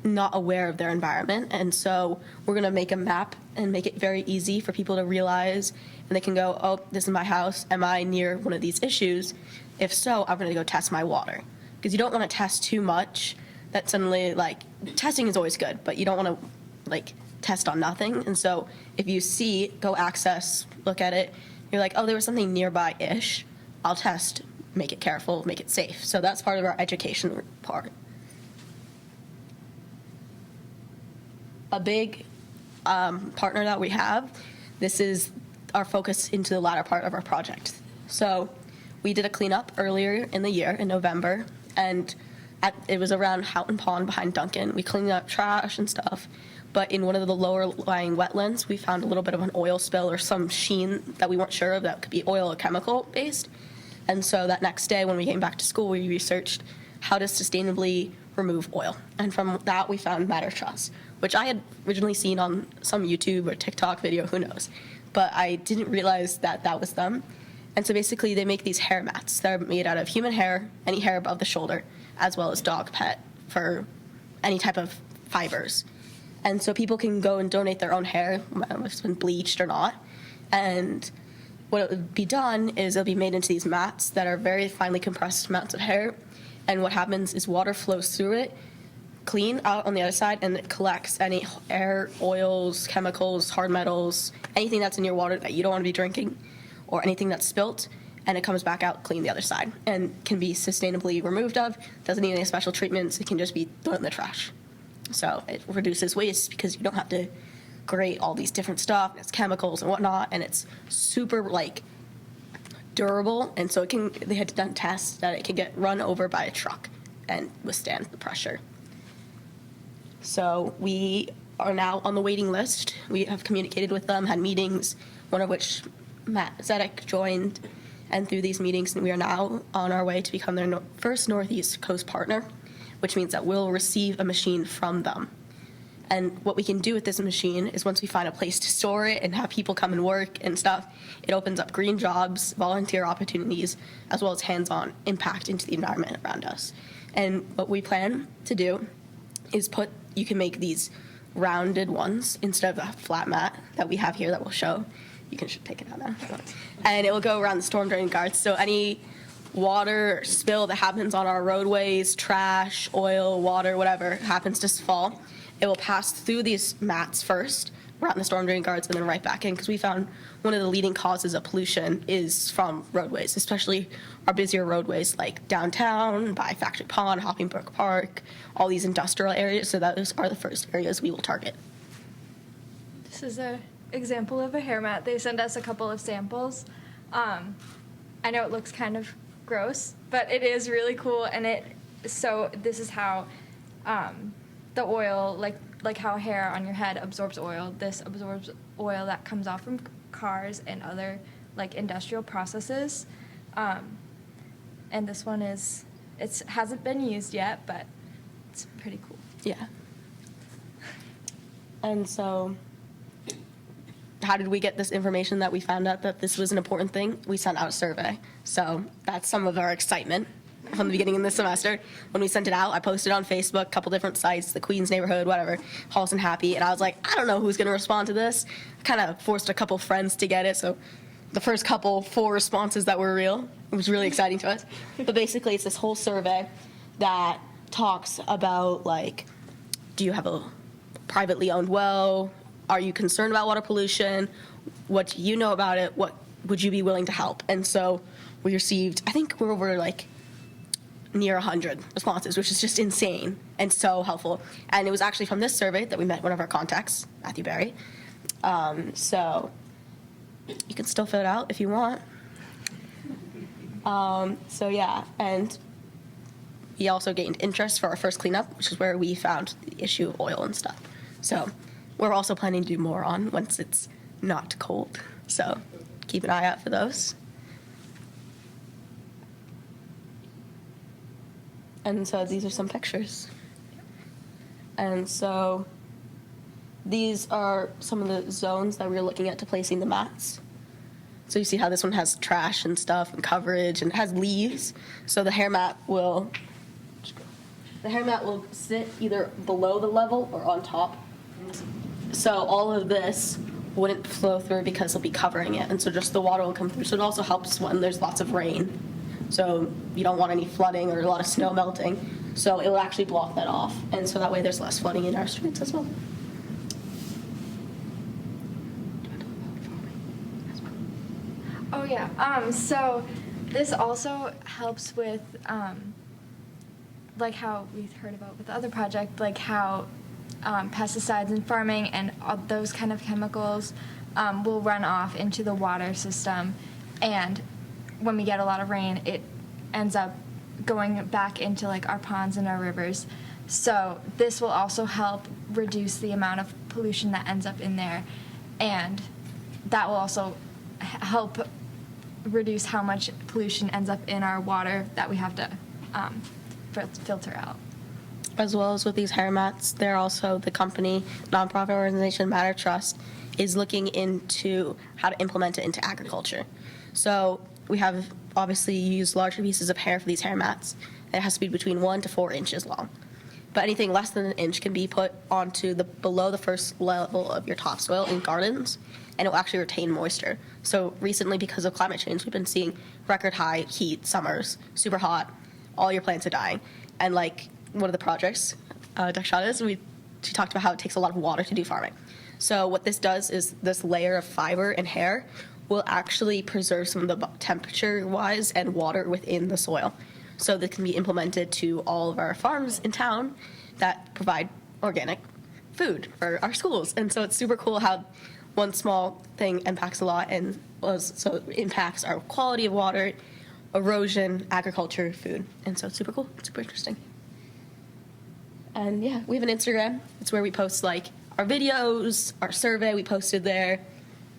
[SPEAKER 12] not aware of their environment. And so we're going to make a map and make it very easy for people to realize, and they can go, oh, this is my house. Am I near one of these issues? If so, I'm going to go test my water. Because you don't want to test too much that suddenly, like, testing is always good, but you don't want to, like, test on nothing. And so if you see, go access, look at it, you're like, oh, there was something nearby-ish, I'll test, make it careful, make it safe. So that's part of our education part. A big partner that we have, this is our focus into the latter part of our project. So we did a cleanup earlier in the year, in November, and it was around Houghton Pond behind Duncan. We cleaned up trash and stuff, but in one of the lower lying wetlands, we found a little bit of an oil spill or some sheen that we weren't sure of that could be oil or chemical based. And so that next day when we came back to school, we researched how to sustainably remove oil. And from that, we found Matter of Trust, which I had originally seen on some YouTube or TikTok video, who knows. But I didn't realize that that was them. And so basically they make these hair mats that are made out of human hair, any hair above the shoulder, as well as dog pet for any type of fibers. And so people can go and donate their own hair, whether it's been bleached or not. And what would be done is it'll be made into these mats that are very finely compressed amounts of hair. And what happens is water flows through it, clean out on the other side, and it collects any air, oils, chemicals, hard metals, anything that's in your water that you don't want to be drinking, or anything that's spilt, and it comes back out clean the other side and can be sustainably removed of, doesn't need any special treatments, it can just be thrown in the trash. So it reduces waste because you don't have to grate all these different stuff, it's chemicals and whatnot, and it's super like durable, and so it can, they had done tests that it can get run over by a truck and withstand the pressure. So we are now on the waiting list. We have communicated with them, had meetings, one of which Matt Zedek joined, and through these meetings we are now on our way to become their first Northeast Coast partner, which means that we'll receive a machine from them. And what we can do with this machine is once we find a place to store it and have people come and work and stuff, it opens up green jobs, volunteer opportunities, as well as hands-on impact into the environment around us. And what we plan to do is you can make these rounded ones instead of a flat mat that we have here that we'll show. You can take it out now. And it will go around the storm drain guards. So any water spill that happens on our roadways, trash, oil, water, whatever happens to fall, it will pass through these mats first, around the storm drain guards, and then right back in, because we found one of the leading causes of pollution is from roadways, especially our busier roadways like downtown, by Factory Pond, Hopping Brook Park, all these industrial areas. So those are the first areas we will target.
[SPEAKER 13] This is a example of a hair mat. They sent us a couple of samples. I know it looks kind of gross, but it is really cool, and so this is how the oil, like how hair on your head absorbs oil. This absorbs oil that comes off from cars and other like industrial processes. And this one it hasn't been used yet, but it's pretty cool.
[SPEAKER 12] Yeah. And so, how did we get this information that we found out that this was an important thing? We sent out a survey. So that's some of our excitement from the beginning of this semester. When we sent it out, I posted on Facebook, a couple different sites, the Queens neighborhood, whatever, Holliston Happy, and I was like, I don't know who's going to respond to this. I kind of forced a couple friends to get it, so the first 4 responses that were real. It was really exciting to us. But basically, it's this whole survey that talks about, like, do you have a privately owned well? Are you concerned about water pollution? What do you know about it? What would you be willing to help? And so we received, I think we're over like near 100 responses, which is just insane and so helpful. And it was actually from this survey that we met one of our contacts, Matthew Barry. So you can still fill it out if you want. So yeah, and we also gained interest for our first cleanup, which is where we found the issue of oil and stuff. So we're also planning to do more on once it's not cold. So keep an eye out for those. And so these are some pictures. And so these are some of the zones that we were looking at to placing the mats. So you see how this one has trash and stuff and coverage and it has leaves. So the hair mat will sit either below the level or on top. So all of this wouldn't flow through because it'll be covering it, and so just the water will come through. So it also helps when there's lots of rain. So you don't want any flooding or a lot of snow melting. So it will actually block that off, and so that way there's less flooding in our streets as well.
[SPEAKER 13] Oh yeah. So this also helps with like how we've heard about with the other project, like how pesticides in farming and all those kind of chemicals will run off into the water system, and when we get a lot of rain, it ends up going back into like our ponds and our rivers. So this will also help reduce the amount of pollution that ends up in there, and that will also help reduce how much pollution ends up in our water that we have to filter out.
[SPEAKER 12] As well as with these hair mats, they're also the company, nonprofit organization Matter Trust, is looking into how to implement it into agriculture. So we have obviously used larger pieces of hair for these hair mats. It has to be between 1 to 4 inches long. But anything less than an inch can be put onto below the first level of your topsoil in gardens, and it will actually retain moisture. So recently, because of climate change, we've been seeing record high heat summers, super hot, all your plants are dying. And like one of the projects, Dakshana's, she talked about how it takes a lot of water to do farming. So what this does is this layer of fiber and hair will actually preserve some of the temperature-wise and water within the soil. So that can be implemented to all of our farms in town that provide organic food for our schools. And so it's super cool how one small thing impacts a lot, and so it impacts our quality of water, erosion, agriculture, food. And so it's super cool, it's super interesting. And yeah, we have an Instagram. It's where we post like our videos, our survey we posted there.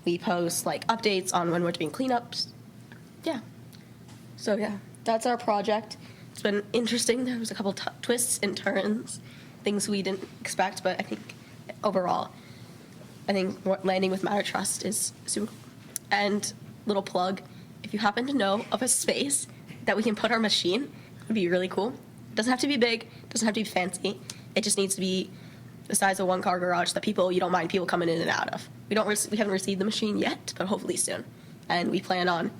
[SPEAKER 12] We post like updates on when we're doing cleanups. Yeah. So yeah, that's our project. It's been interesting. There was a couple twists and turns, things we didn't expect, but I think overall, I think landing with Matter Trust is super cool. And little plug, if you happen to know of a space that we can put our machine, it would be really cool. It doesn't have to be big, it doesn't have to be fancy. It just needs to be the size of a one-car garage that you don't mind people coming in and out of. We haven't received the machine yet, but hopefully soon. And we plan on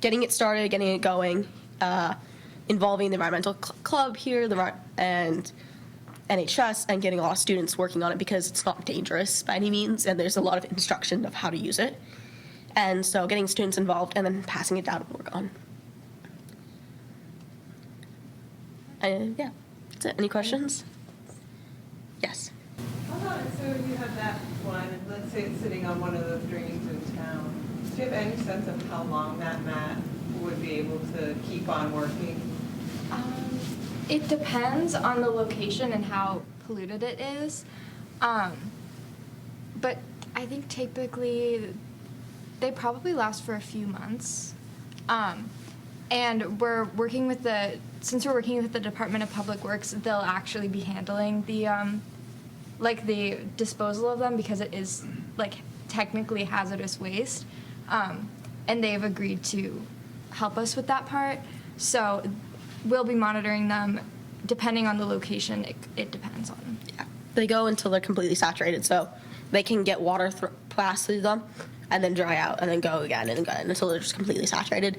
[SPEAKER 12] getting it started, getting it going, involving the environmental club here, and NHS, and getting a lot of students working on it because it's not dangerous by any means, and there's a lot of instruction of how to use it. And so getting students involved and then passing it down to work on. And yeah, that's it. Any questions? Yes.
[SPEAKER 9] How about
[SPEAKER 14] So you have that one, and let's say it's sitting on one of those drains in town. Do you have any sense of how long that mat would be able to keep on working?
[SPEAKER 13] It depends on the location and how polluted it is. But I think typically they probably last for a few months. And since we're working with the Department of Public Works, they'll actually be handling the disposal of them because it is technically hazardous waste. And they've agreed to help us with that part. So we'll be monitoring them depending on the location. It depends on.
[SPEAKER 12] Yeah. They go until they're completely saturated, so they can get water passed through them and then dry out and then go again and again until they're just completely saturated.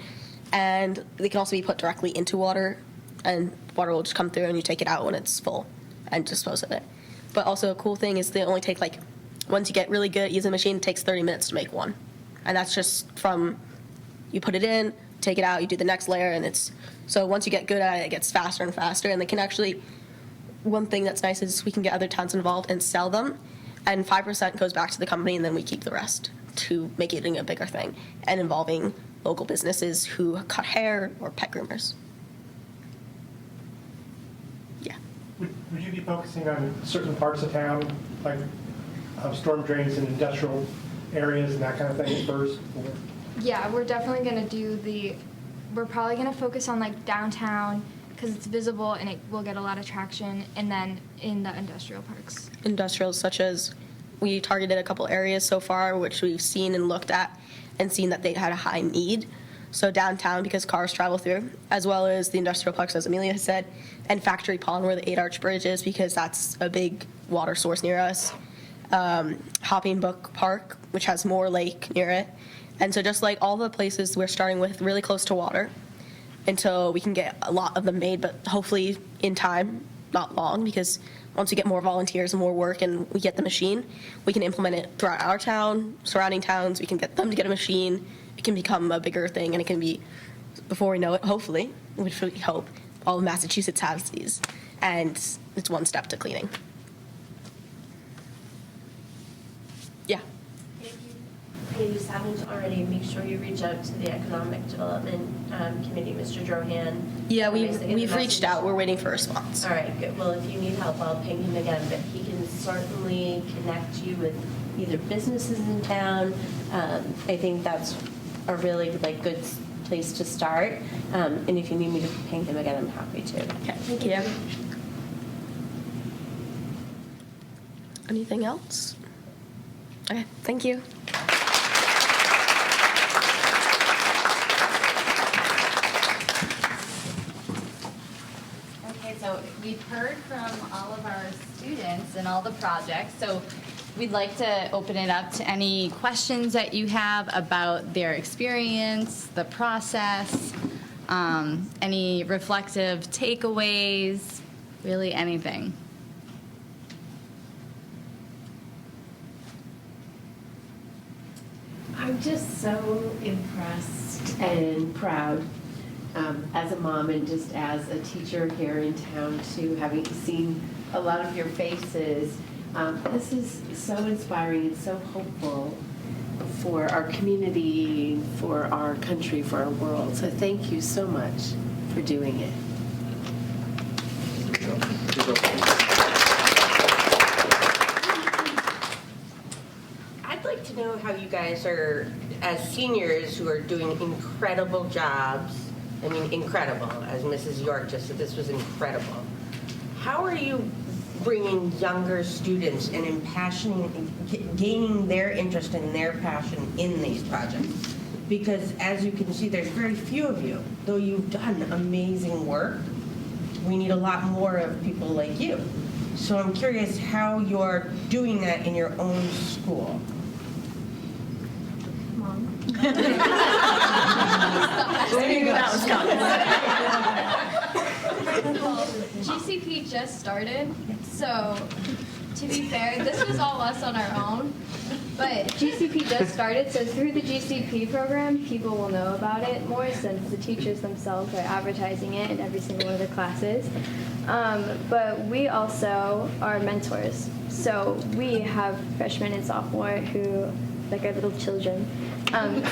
[SPEAKER 12] And they can also be put directly into water, and water will just come through and you take it out when it's full and dispose of it. But also a cool thing is they only take once you get really good at using the machine, it takes 30 minutes to make one. And that's just from you put it in, take it out, you do the next layer, and so once you get good at it, it gets faster and faster. And they can actually, one thing that's nice is we can get other towns involved and sell them, and 5% goes back to the company, and then we keep the rest to make it a bigger thing and involving local businesses who cut hair or pet groomers. Yeah.
[SPEAKER 5] Would you be focusing on certain parts of town, like storm drains in industrial areas and that kind of thing first?
[SPEAKER 13] Yeah, we're definitely going to we're probably going to focus on downtown because it's visible and it will get a lot of traction, and then in the industrial parks.
[SPEAKER 12] Industrials such as, we targeted a couple areas so far which we've seen and looked at and seen that they had a high need. So downtown, because cars travel through, as well as the industrial parks, as Amelia has said, and Factory Pond where the 8-arch bridge is, because that's a big water source near us. Hopping Brook Park, which has more lake near it. And so just all the places we're starting with really close to water until we can get a lot of them made, but hopefully in time, not long, because once we get more volunteers and more work and we get the machine, we can implement it throughout our town, surrounding towns, we can get them to get a machine, it can become a bigger thing, and it can be, before we know it, hopefully, which we hope, all of Massachusetts has these, and it's one step to cleaning. Yeah.
[SPEAKER 9] If you haven't already, make sure you reach out to the Economic Development Committee, Mr. Drohan.
[SPEAKER 12] Yeah, we've reached out. We're waiting for a response.
[SPEAKER 9] All right, good. Well, if you need help, I'll ping him again, but he can certainly connect you with either businesses in town. I think that's a really good place to start. And if you need me to ping him again, I'm happy to.
[SPEAKER 12] Okay, thank you. Anything else? Okay, thank you.
[SPEAKER 1] So we've heard from all of our students and all the projects. So we'd like to open it up to any questions that you have about their experience, the process, any reflective takeaways, really anything.
[SPEAKER 4] I'm just so impressed and proud as a mom and just as a teacher here in town too, having seen a lot of your faces. This is so inspiring and so hopeful for our community, for our country, for our world. So thank you so much for doing it.
[SPEAKER 7] I'd like to know how you guys are, as seniors who are doing incredible jobs, I mean incredible, as Mrs. York just said, this was incredible. How are you bringing younger students and gaining their interest and their passion in these projects? Because as you can see, there's very few of you. Though you've done amazing work, we need a lot more of people like you. So I'm curious how you're doing that in your own school.
[SPEAKER 13] I
[SPEAKER 7] knew that was coming.
[SPEAKER 15] Well, GCP just started, so to be fair, this was all us on our own. But GCP just started, so through the GCP program, people will know about it more since the teachers themselves are advertising it in every single one of their classes. But we also are mentors. So we have freshmen and sophomore who, like our little children.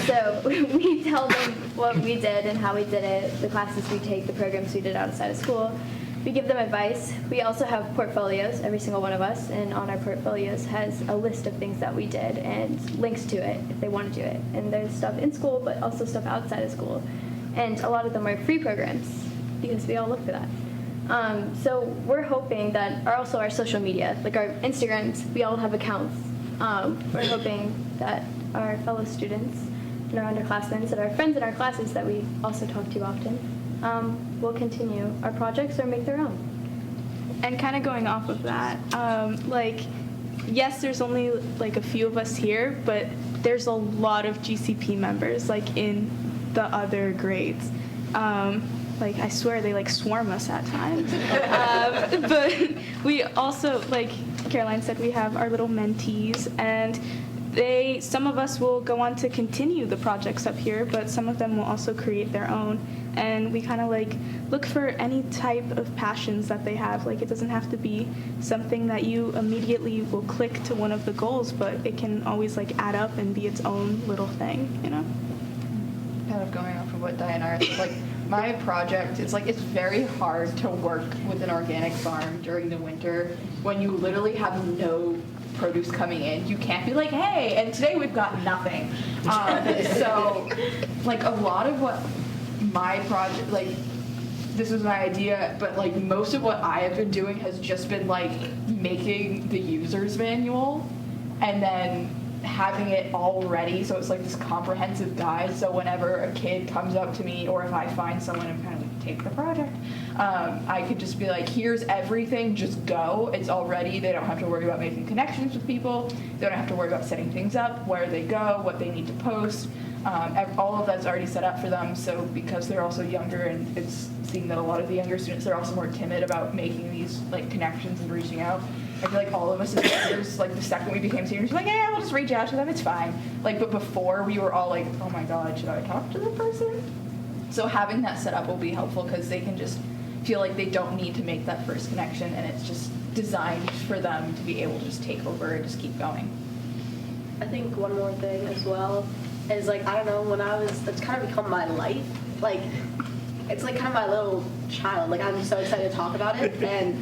[SPEAKER 15] So we tell them what we did and how we did it, the classes we take, the programs we did outside of school. We give them advice. We also have portfolios, every single one of us, and on our portfolios has a list of things that we did and links to it if they want to do it. And there's stuff in school, but also stuff outside of school. And a lot of them are free programs because we all look for that. So we're hoping that also our social media, like our Instagrams, we all have accounts. We're hoping that our fellow students and our underclassmen and our friends in our classes that we also talk to often will continue our projects or make their own.
[SPEAKER 10] And kind of going off of that, like, yes, there's only like a few of us here, but there's a lot of GCP members like in the other grades. Like, I swear they like swarm us at times. But we also, like Caroline said, we have our little mentees, and some of us will go on to continue the projects up here, but some of them will also create their own. And we kind of like look for any type of passions that they have. Like, it doesn't have to be something that you immediately will click to one of the goals, but it can always like add up and be its own little thing, you know?
[SPEAKER 6] Kind of going off of what Diana, like, my project, it's very hard to work with an organic farm during the winter when you literally have no produce coming in. You can't be like, hey, and today we've got nothing. So, like, a lot of what my project, like, this was my idea, but like most of what I have been doing has just been like making the user's manual and then having it all ready, so it's like this comprehensive guide, so whenever a kid comes up to me or if I find someone and kind of like take the project, I could just be like, here's everything, just go, it's all ready, they don't have to worry about making connections with people, they don't have to worry about setting things up, where they go, what they need to post, all of that's already set up for them, so because they're also younger and it's seeing that a lot of the younger students are also more timid about making these like connections and reaching out. I feel like all of us as seniors, like the second we became seniors, we're like, yeah, we'll just reach out to them, it's fine. Like, but before we were all like, oh my God, should I talk to the person? So having that set up will be helpful because they can just feel like they don't need to make that first connection and it's just designed for them to be able to just take over and just keep going.
[SPEAKER 12] I think one more thing as well is like, I don't know, it's kind of become my life. Like, it's like kind of my little child. Like, I'm so excited to talk about it. And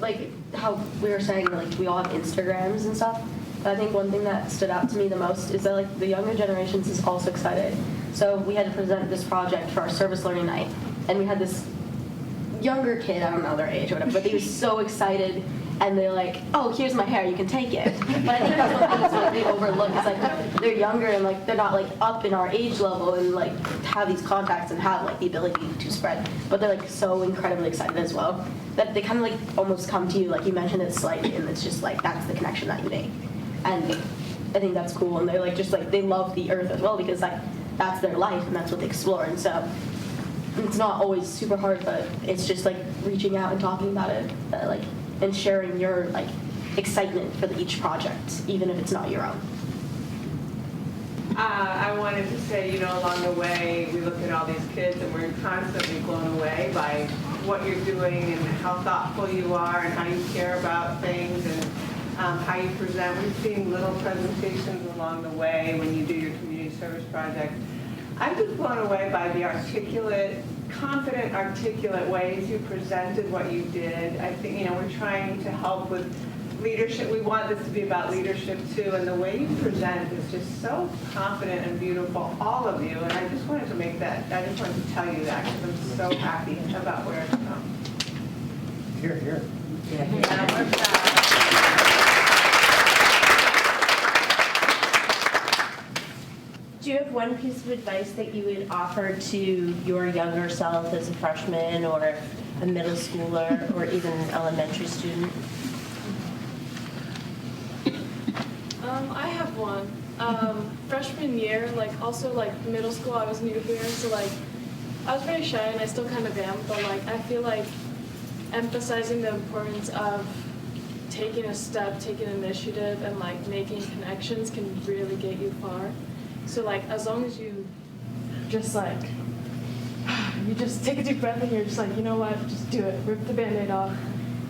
[SPEAKER 12] like how we were saying, like, we all have Instagrams and stuff. But I think one thing that stood out to me the most is that like the younger generations is also excited. So we had to present this project for our service learning night, and we had this younger kid, I don't know their age or whatever, but they were so excited, and they're like, oh, here's my hair, you can take it. But I think that's one thing that's like we overlook is like they're younger and like they're not like up in our age level and like have these contacts and have like the ability to spread, but they're like so incredibly excited as well that they kind of like almost come to you, like you mentioned it slightly, and it's just like that's the connection that you make. And I think that's cool, and they're like just like they love the earth as well because like that's their life and that's what they explore, and so it's not always super hard, but it's just like reaching out and talking about it, like, and sharing your like excitement for each project, even if it's not your own.
[SPEAKER 14] I wanted to say, along the way, we look at all these kids and we're constantly blown away by what you're doing and how thoughtful you are and how you care about things and how you present. We've seen little presentations along the way when you do your community service project. I'm just blown away by the confident, articulate ways you presented what you did. I think, we're trying to help with leadership. We want this to be about leadership too, and the way you present is just so confident and beautiful, all of you, and I just wanted to tell you that because I'm so happy about where it's come.
[SPEAKER 5] Here, here.
[SPEAKER 14] Yeah, we're proud.
[SPEAKER 9] Do you have one piece of advice that you would offer to your younger self as a freshman or a middle schooler or even an elementary student?
[SPEAKER 3] I have one. Freshman year, also middle school, I was new here, so I was very shy, and I still kind of am, but like I feel like emphasizing the importance of taking a step, taking initiative, and like making connections can really get you far. So like as long as you just like you just take a deep breath and you're just like, you know what, just do it, rip the Band-Aid off,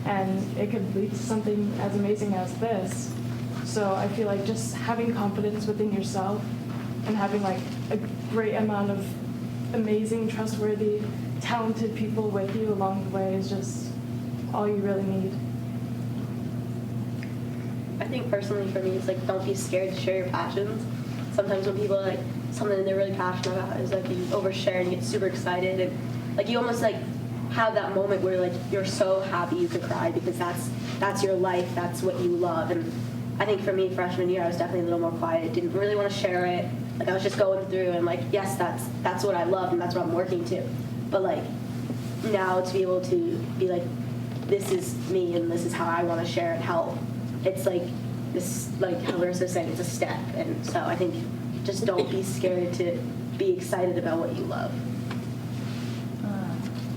[SPEAKER 3] and it could lead to something as amazing as this. So I feel like just having confidence within yourself and having like a great amount of amazing, trustworthy, talented people with you along the way is just all you really need.
[SPEAKER 12] I think personally for me, it's like don't be scared to share your passions. Sometimes when people are like something they're really passionate about is like you overshare and you get super excited and like you almost like have that moment where like you're so happy you could cry because that's your life, that's what you love. And I think for me, freshman year, I was definitely a little more quiet, didn't really want to share it. Like I was just going through and like, yes, that's what I love and that's what I'm working to. But like now to be able to be like, this is me and this is how I want to share and help. It's like this, like how Larissa was saying, it's a step. And so I think just don't be scared to be excited about what you love.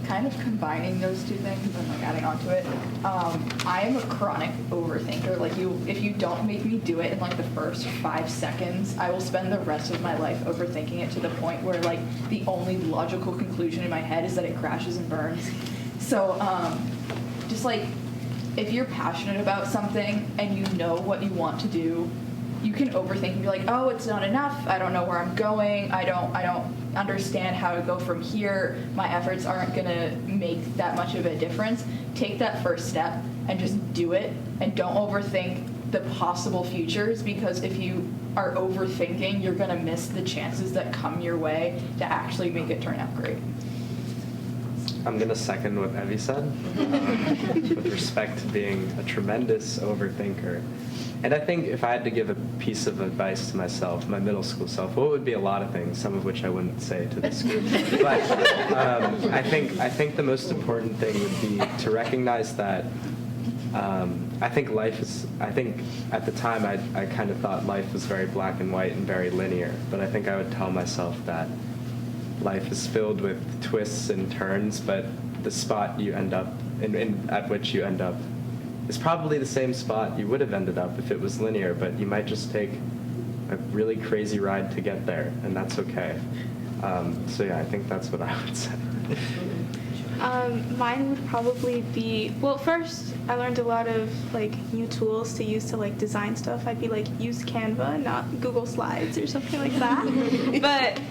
[SPEAKER 6] Kind of combining those two things and like adding on to it. I am a chronic overthinker. Like if you don't make me do it in like the first 5 seconds, I will spend the rest of my life overthinking it to the point where like the only logical conclusion in my head is that it crashes and burns. So just like if you're passionate about something and you know what you want to do, you can overthink and be like, oh, it's not enough. I don't know where I'm going. I don't understand how to go from here. My efforts aren't going to make that much of a difference. Take that first step and just do it, and don't overthink the possible futures, because if you are overthinking, you're going to miss the chances that come your way to actually make it turn out great.
[SPEAKER 8] I'm going to second what Evie said with respect to being a tremendous overthinker. And I think if I had to give a piece of advice to myself, my middle school self, well, it would be a lot of things, some of which I wouldn't say to this group. But I think the most important thing would be to recognize that I think at the time I kind of thought life was very black and white and very linear. But I think I would tell myself that life is filled with twists and turns, but the spot you end up at which you end up is probably the same spot you would have ended up if it was linear, but you might just take a really crazy ride to get there, and that's okay. So yeah, I think that's what I would say.
[SPEAKER 10] Mine would probably be, well, first I learned a lot of like new tools to use to like design stuff. I'd be like, use Canva, not Google Slides or something like that. But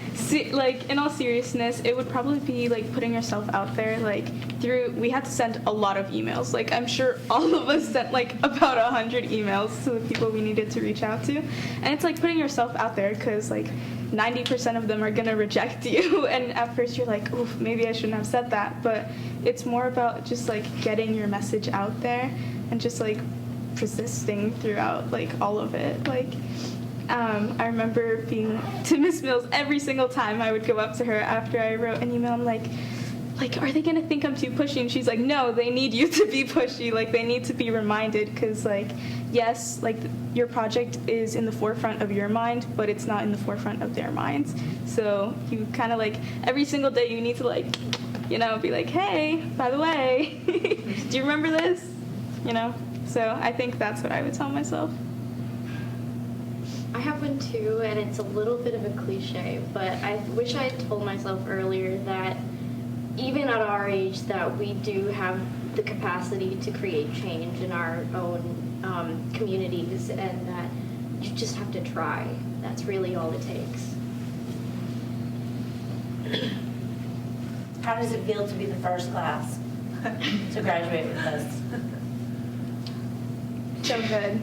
[SPEAKER 10] like in all seriousness, it would probably be like putting yourself out there. Like we had to send a lot of emails. Like I'm sure all of us sent like about 100 emails to the people we needed to reach out to. And it's like putting yourself out there, because like 90% of them are going to reject you, and at first you're like, oof, maybe I shouldn't have said that, but it's more about just like getting your message out there and just like persisting throughout like all of it. Like I remember being to Miss Mills every single time I would go up to her after I wrote an email. I'm like, are they going to think I'm too pushy? And she's like, no, they need you to be pushy. Like, they need to be reminded, because, like, yes, like, your project is in the forefront of your mind, but it's not in the forefront of their minds. So you kind of, like, every single day you need to, like, you know, be like, hey, by the way, do you remember this? You know? So I think that's what I would tell myself.
[SPEAKER 16] I have one, too, and it's a little bit of a cliche, but I wish I had told myself earlier that even at our age, that we do have the capacity to create change in our own communities, and that you just have to try. That's really all it takes.
[SPEAKER 9] How does it feel to be the first class to graduate with us?
[SPEAKER 10] So good.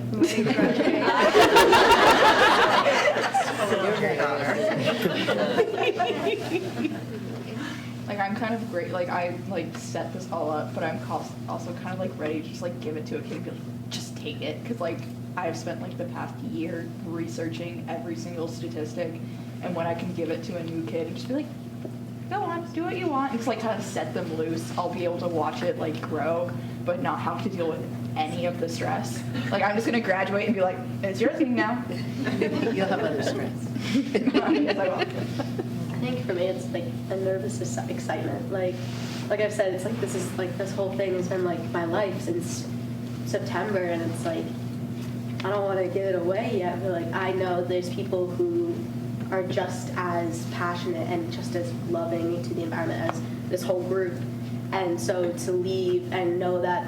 [SPEAKER 6] Like, I'm kind of great, like, I, like, set this all up, but I'm also kind of, like, ready to just, like, give it to a kid and be like, just take it, because, like, I've spent, like, the past year researching every single statistic, and when I can give it to a new kid and just be like, go on, do what you want, and just, like, kind of set them loose, I'll be able to watch it, like, grow, but not have to deal with any of the stress. Like, I'm just going to graduate and be like, it's your thing now.
[SPEAKER 4] You'll have other stress.
[SPEAKER 6] Yes, I will.
[SPEAKER 12] think for me it's like a nervous excitement. Like I've said, it's like this whole thing has been like my life since September, and it's like I don't want to give it away yet, but like I know there's people who are just as passionate and just as loving to the environment as this whole group. And so to leave and know that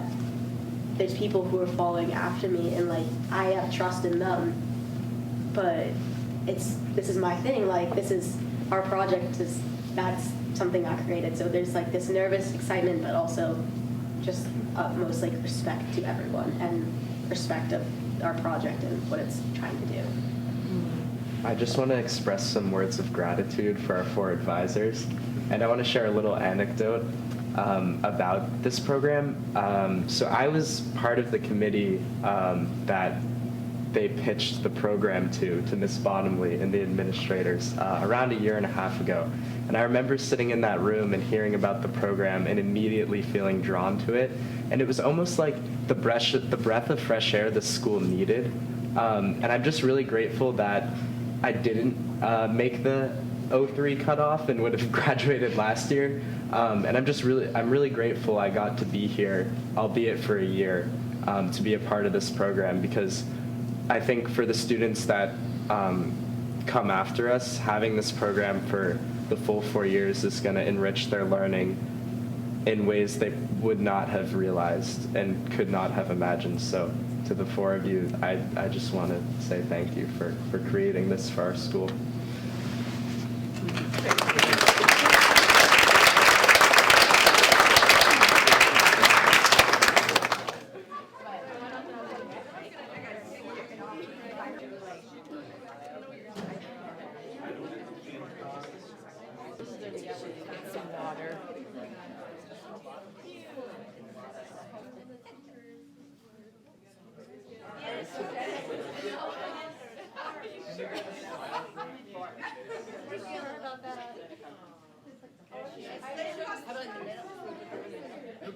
[SPEAKER 12] there's people who are following after me, and like I have trust in them, but this is my thing, like this is our project, that's something I created. So there's like this nervous excitement, but also just utmost like respect to everyone and respect of our project and what it's trying to do.
[SPEAKER 8] I just want to express some words of gratitude for our 4 advisors, and I want to share a little anecdote about this program. So I was part of the committee that they pitched the program to Ms. Bottomley and the administrators around a year and a half ago. And I remember sitting in that room and hearing about the program and immediately feeling drawn to it. And it was almost like the breath of fresh air the school needed. And I'm just really grateful that I didn't make the 03 cutoff and would have graduated last year. And I'm really grateful I got to be here, albeit for a year, to be a part of this program, because I think for the students that come after us, having this program for the full 4 years is going to enrich their learning in ways they would not have realized and could not have imagined. So to the 4 of you, I just want to say thank you for creating this for our school.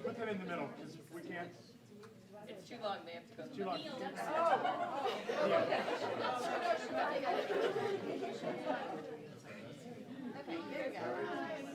[SPEAKER 5] Put that in the middle, because if we can't.
[SPEAKER 17] It's too long, they have to go.
[SPEAKER 5] It's too long.
[SPEAKER 17] Okay, here we go.